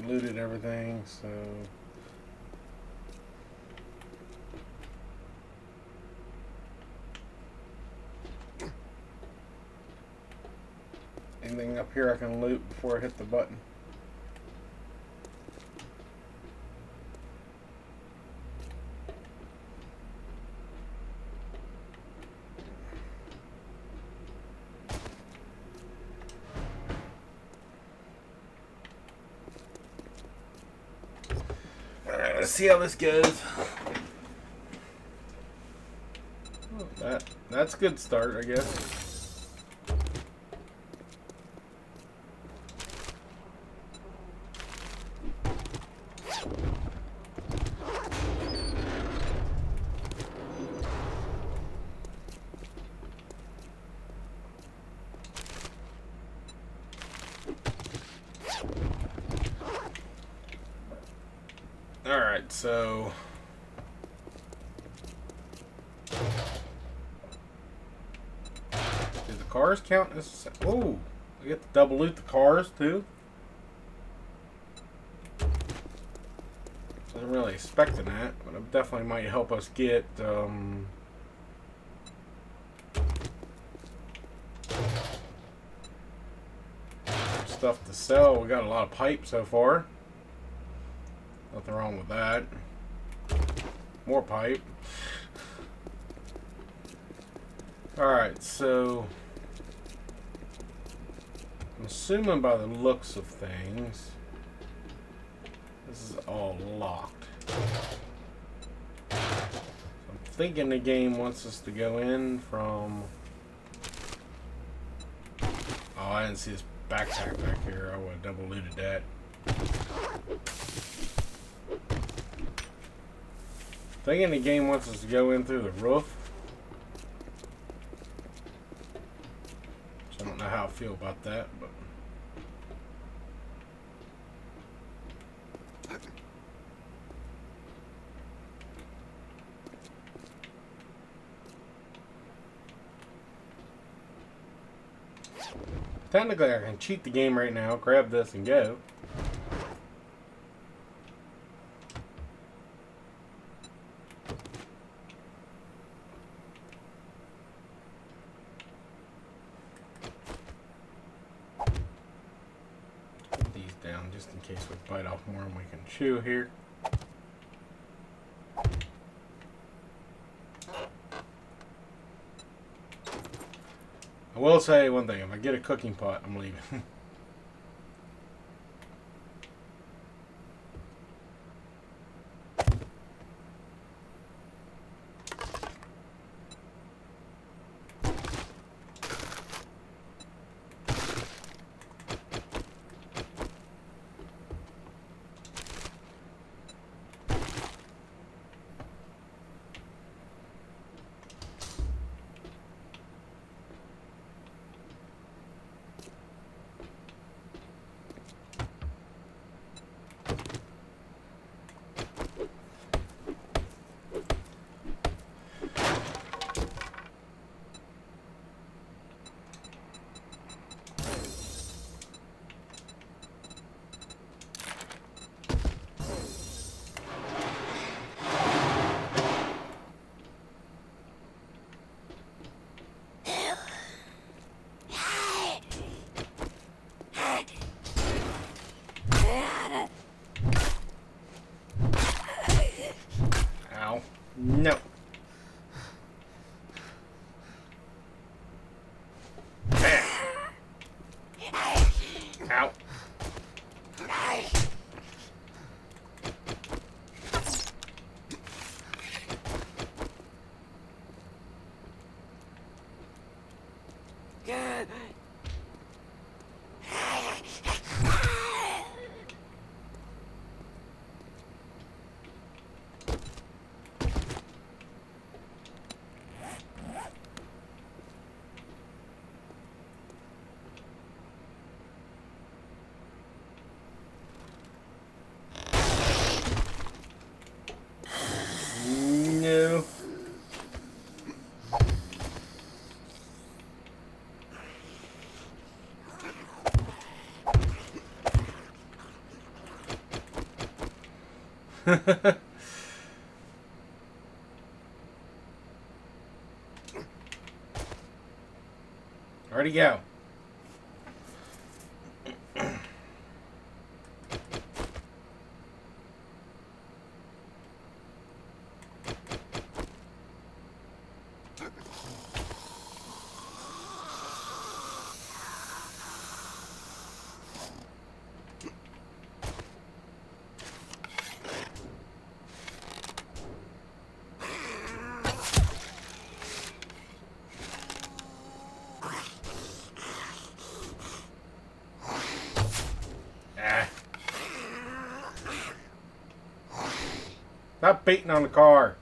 Looted everything, so anything up here I can loot before I hit the button. Let's see how this goes. That's a good start, I guess. Alright, so did the cars count as... Oh, I get to double loot the cars too? Wasn't really expecting that, but it definitely might help us get stuff to sell. We got a lot of pipe so far. Nothing wrong with that. More pipe. Alright, so I'm assuming by the looks of things this is all locked. So I'm thinking the game wants us to go in from... Oh, I didn't see this backpack back here. I would have double looted that. Thinking the game wants us to go in through the roof. So I don't know how I feel about that, but... Technically, I can cheat the game right now, grab this, and go. Put these down just in case we bite off more than we can chew here. I will say one thing, if I get a cooking pot, I'm leaving. Ow. No. Bam. Ow. No. Where'd he go? Stop beating on the car.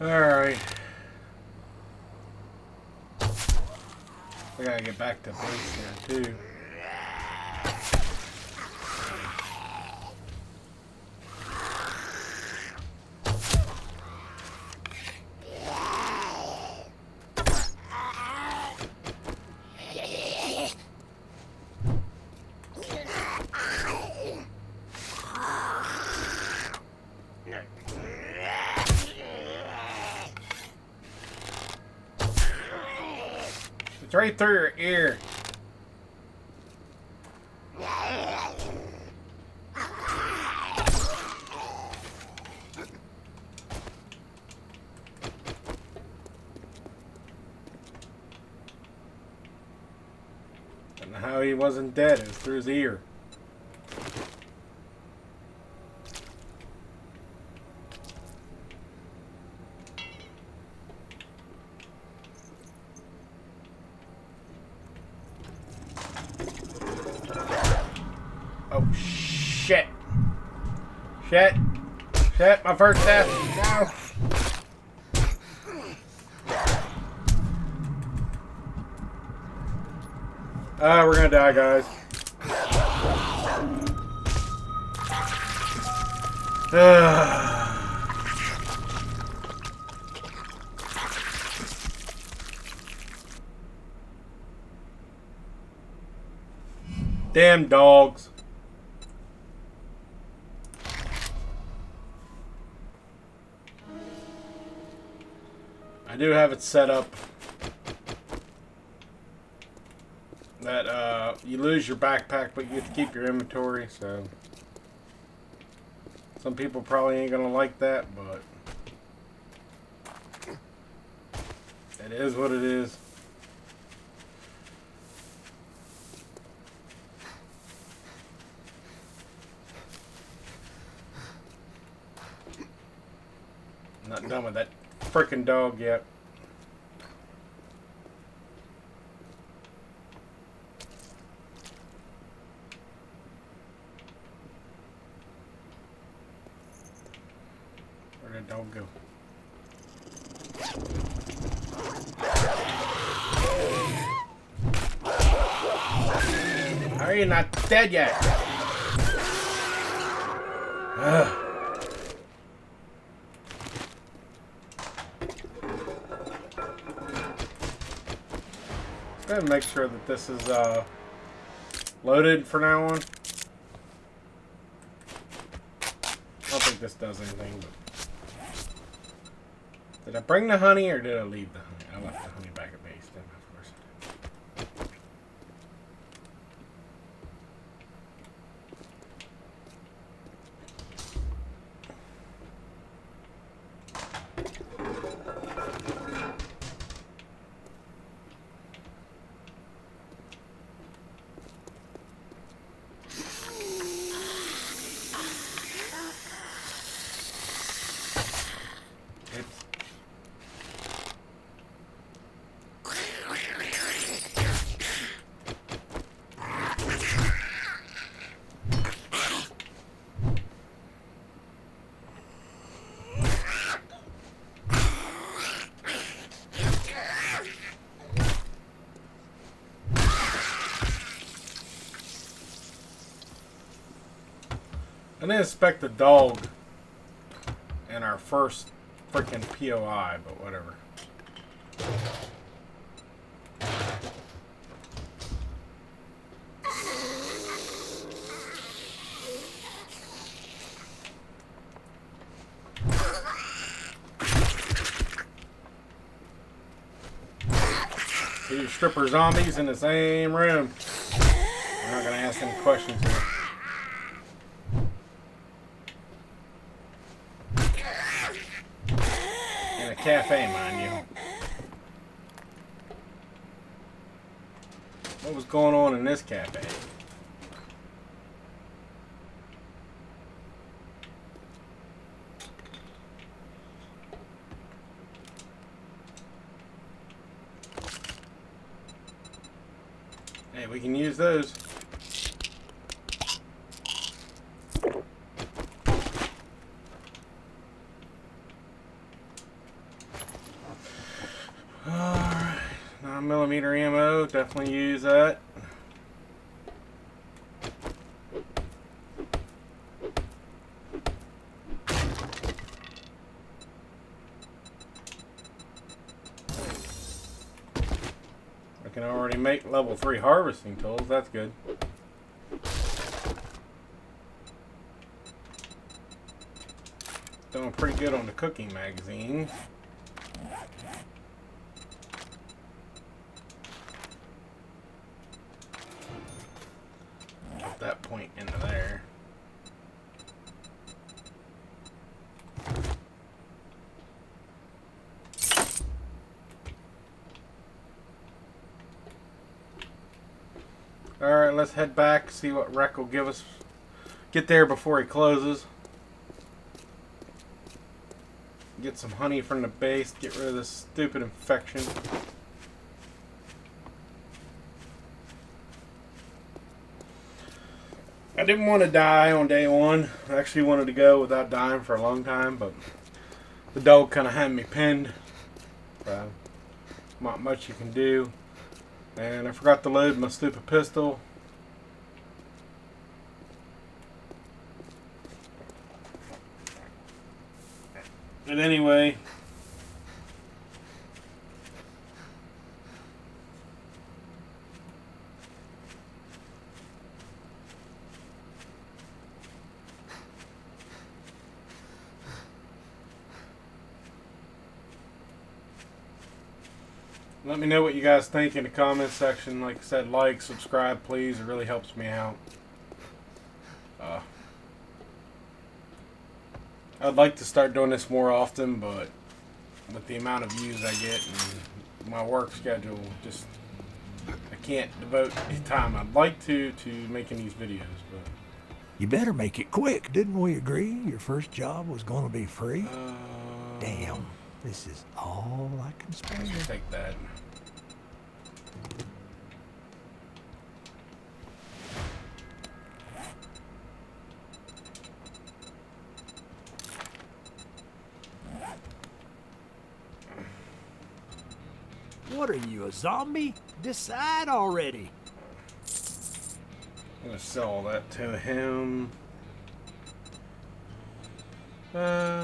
Alright. We gotta get back to base here too. It's right through your ear. Don't know how he wasn't dead. It was through his ear. Oh, shit. Shit. Shit, my first death. No. We're gonna die, guys. Damn dogs. I do have it set up that you lose your backpack, but you get to keep your inventory, so some people probably ain't gonna like that, but it is what it is. I'm not done with that freaking dog yet. Where'd that dog go? How are you not dead yet? Ugh. Go ahead and make sure that this is loaded for now on. I don't think this does anything. But did I bring the honey or did I leave the honey? I left the honey back at base, didn't I? Of course I did. I didn't expect the dog in our first freaking POI, but whatever. Two stripper zombies in the same room. I'm not gonna ask any questions here. Cafe, mind you. What was going on in this cafe? Hey, we can use those. Alright, 9mm ammo, definitely use that. I can already make level 3 harvesting tools, that's good. Doing pretty good on the cooking magazine. Get that point into there. Alright, let's head back, see what Rec will give us. Get there before he closes. Get some honey from the base, get rid of this stupid infection. I didn't want to die on day one. I actually wanted to go without dying for a long time, but the dog kind of had me pinned. Not much you can do. And I forgot to load my stupid pistol. But anyway, let me know what you guys think in the comments section. Like I said, like, subscribe, please. It really helps me out. I'd like to start doing this more often, but with the amount of views I get and my work schedule, just I can't devote the time I'd like to making these videos. But You better make it quick. Didn't we agree your first job was going to be free? Damn, this is all I can spare. Let's take that. What are you, a zombie? Decide already. I'm gonna sell all that to him. Sell.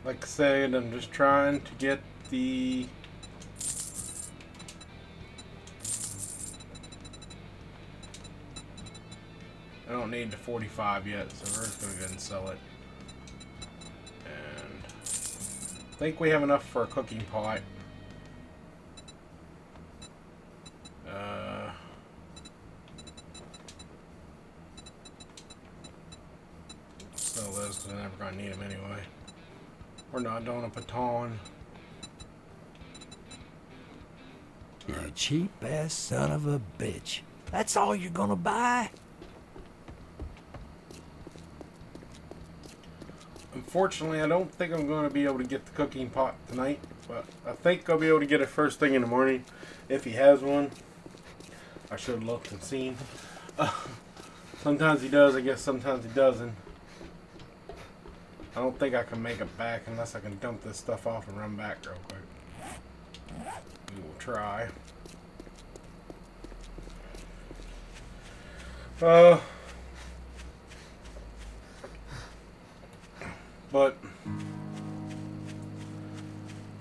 Like I said, I'm just trying to get the I don't need the 45 yet, so we're just gonna go ahead and sell it. And I think we have enough for a cooking pot. Sell those because I'm never gonna need them anyway. We're not doing a baton. You cheap ass son of a bitch. That's all you're gonna buy? Unfortunately, I don't think I'm going to be able to get the cooking pot tonight, but I think I'll be able to get it first thing in the morning if he has one. I should have looked and seen. Sometimes he does, I guess sometimes he doesn't. I don't think I can make it back unless I can dump this stuff off and run back real quick. We will try. But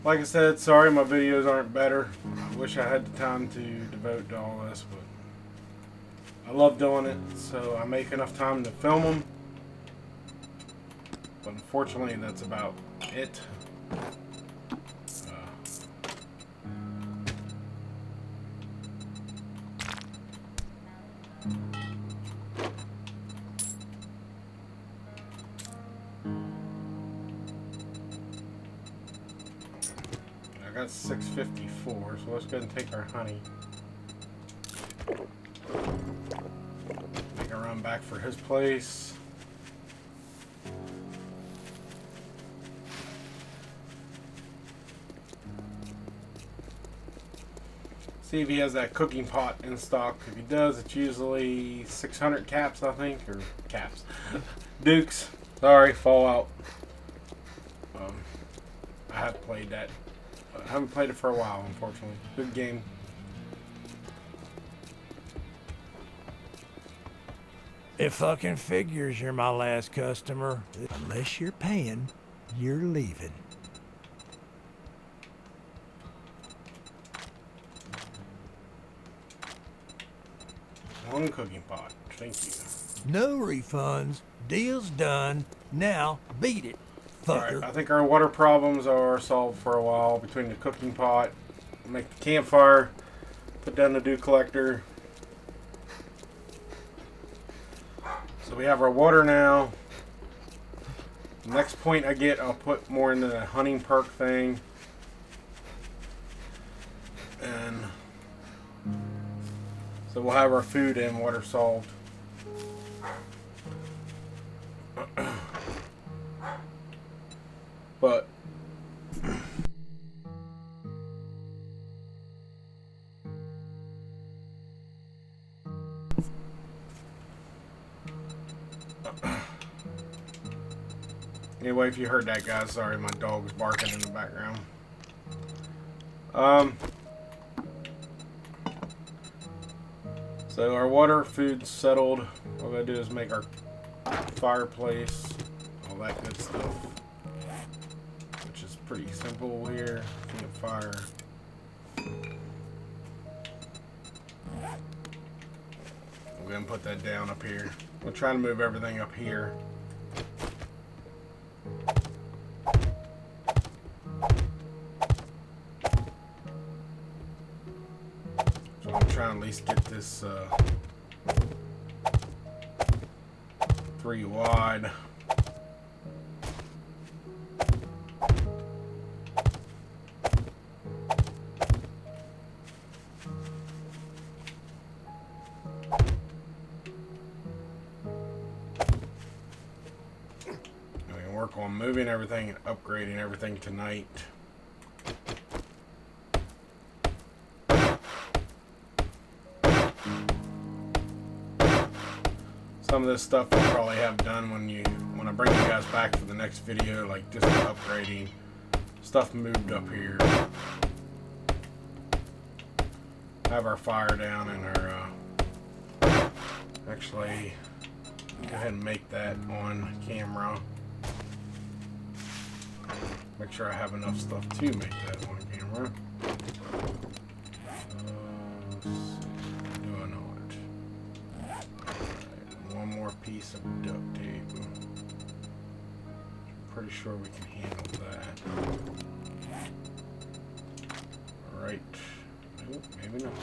like I said, sorry my videos aren't better. I wish I had the time to devote to all this, but I love doing it, so I make enough time to film them. But unfortunately, that's about it. I got 654, so let's go ahead and take our honey. Make a run back for his place. See if he has that cooking pot in stock. If he does, it's usually 600 caps, I think, or caps. Dukes. Sorry, Fallout. I have played that. I haven't played it for a while, unfortunately. Good game. It fucking figures you're my last customer. Unless you're paying, you're leaving. One cooking pot. Thank you. No refunds. Deal's done. Now beat it, fucker. Alright, I think our water problems are solved for a while between the cooking pot, make the campfire, put down the dew collector. So we have our water now. The next point I get, I'll put more into the hunting perk thing. And so we'll have our food and water solved. But way, if you heard that, guys, sorry, my dog was barking in the background. So our water, food's settled. All we gotta do is make our fireplace, all that good stuff, which is pretty simple here. Campfire. We're gonna put that down up here. We'll try to move everything up here. So I'm trying to at least get this 3 wide. Work on moving everything and upgrading everything tonight. Some of this stuff I'll probably have done when I bring you guys back for the next video, like just upgrading stuff moved up here. Have our fire down and our actually go ahead and make that on camera. Make sure I have enough stuff to make that on camera. Do I know it? Alright, one more piece of duct tape. Pretty sure we can handle that. Alright. Nope, maybe not.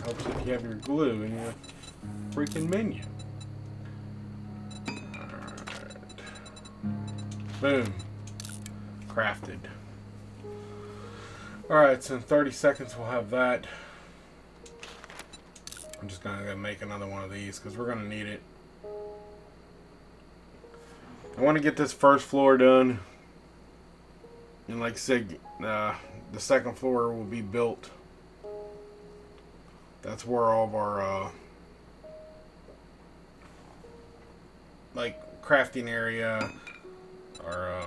Helps if you have your glue in your freaking menu. Boom. Crafted. Alright, so in 30 seconds we'll have that. I'm just going to make another one of these because we're going to need it. I want to get this first floor done. And like I said, the second floor will be built. That's where all of our like crafting area, our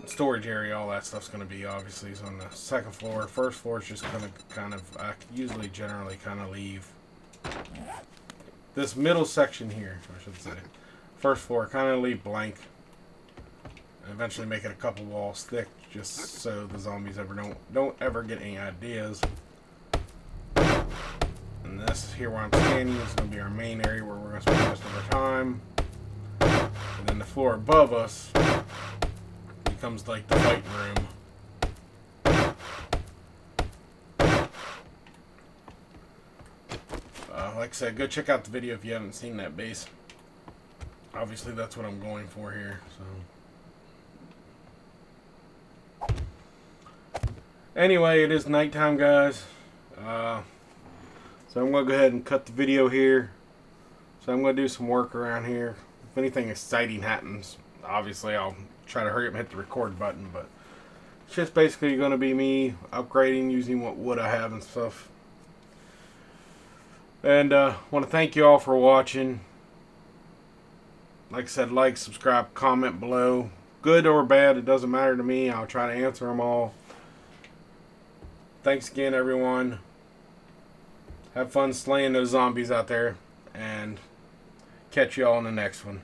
storage area, all that stuff's going to be obviously is on the second floor. First floor is just going to kind of, I usually generally kind of leave this middle section here, I should say. First floor, kind of leave blank. And eventually make it a couple walls thick just so the zombies don't ever get any ideas. And this here where I'm standing is going to be our main area where we're going to spend most of our time. And then the floor above us becomes like the fighting room. Like I said, go check out the video if you haven't seen that base. Obviously that's what I'm going for here. So anyway, it is nighttime, guys. So I'm going to go ahead and cut the video here. So I'm going to do some work around here. If anything exciting happens, obviously I'll try to hurry up and hit the record button, but it's just basically going to be me upgrading using what wood I have and stuff. And want to thank you all for watching. Like I said, like, subscribe, comment below. Good or bad, it doesn't matter to me. I'll try to answer them all. Thanks again, everyone. Have fun slaying those zombies out there. And catch you all in the next one.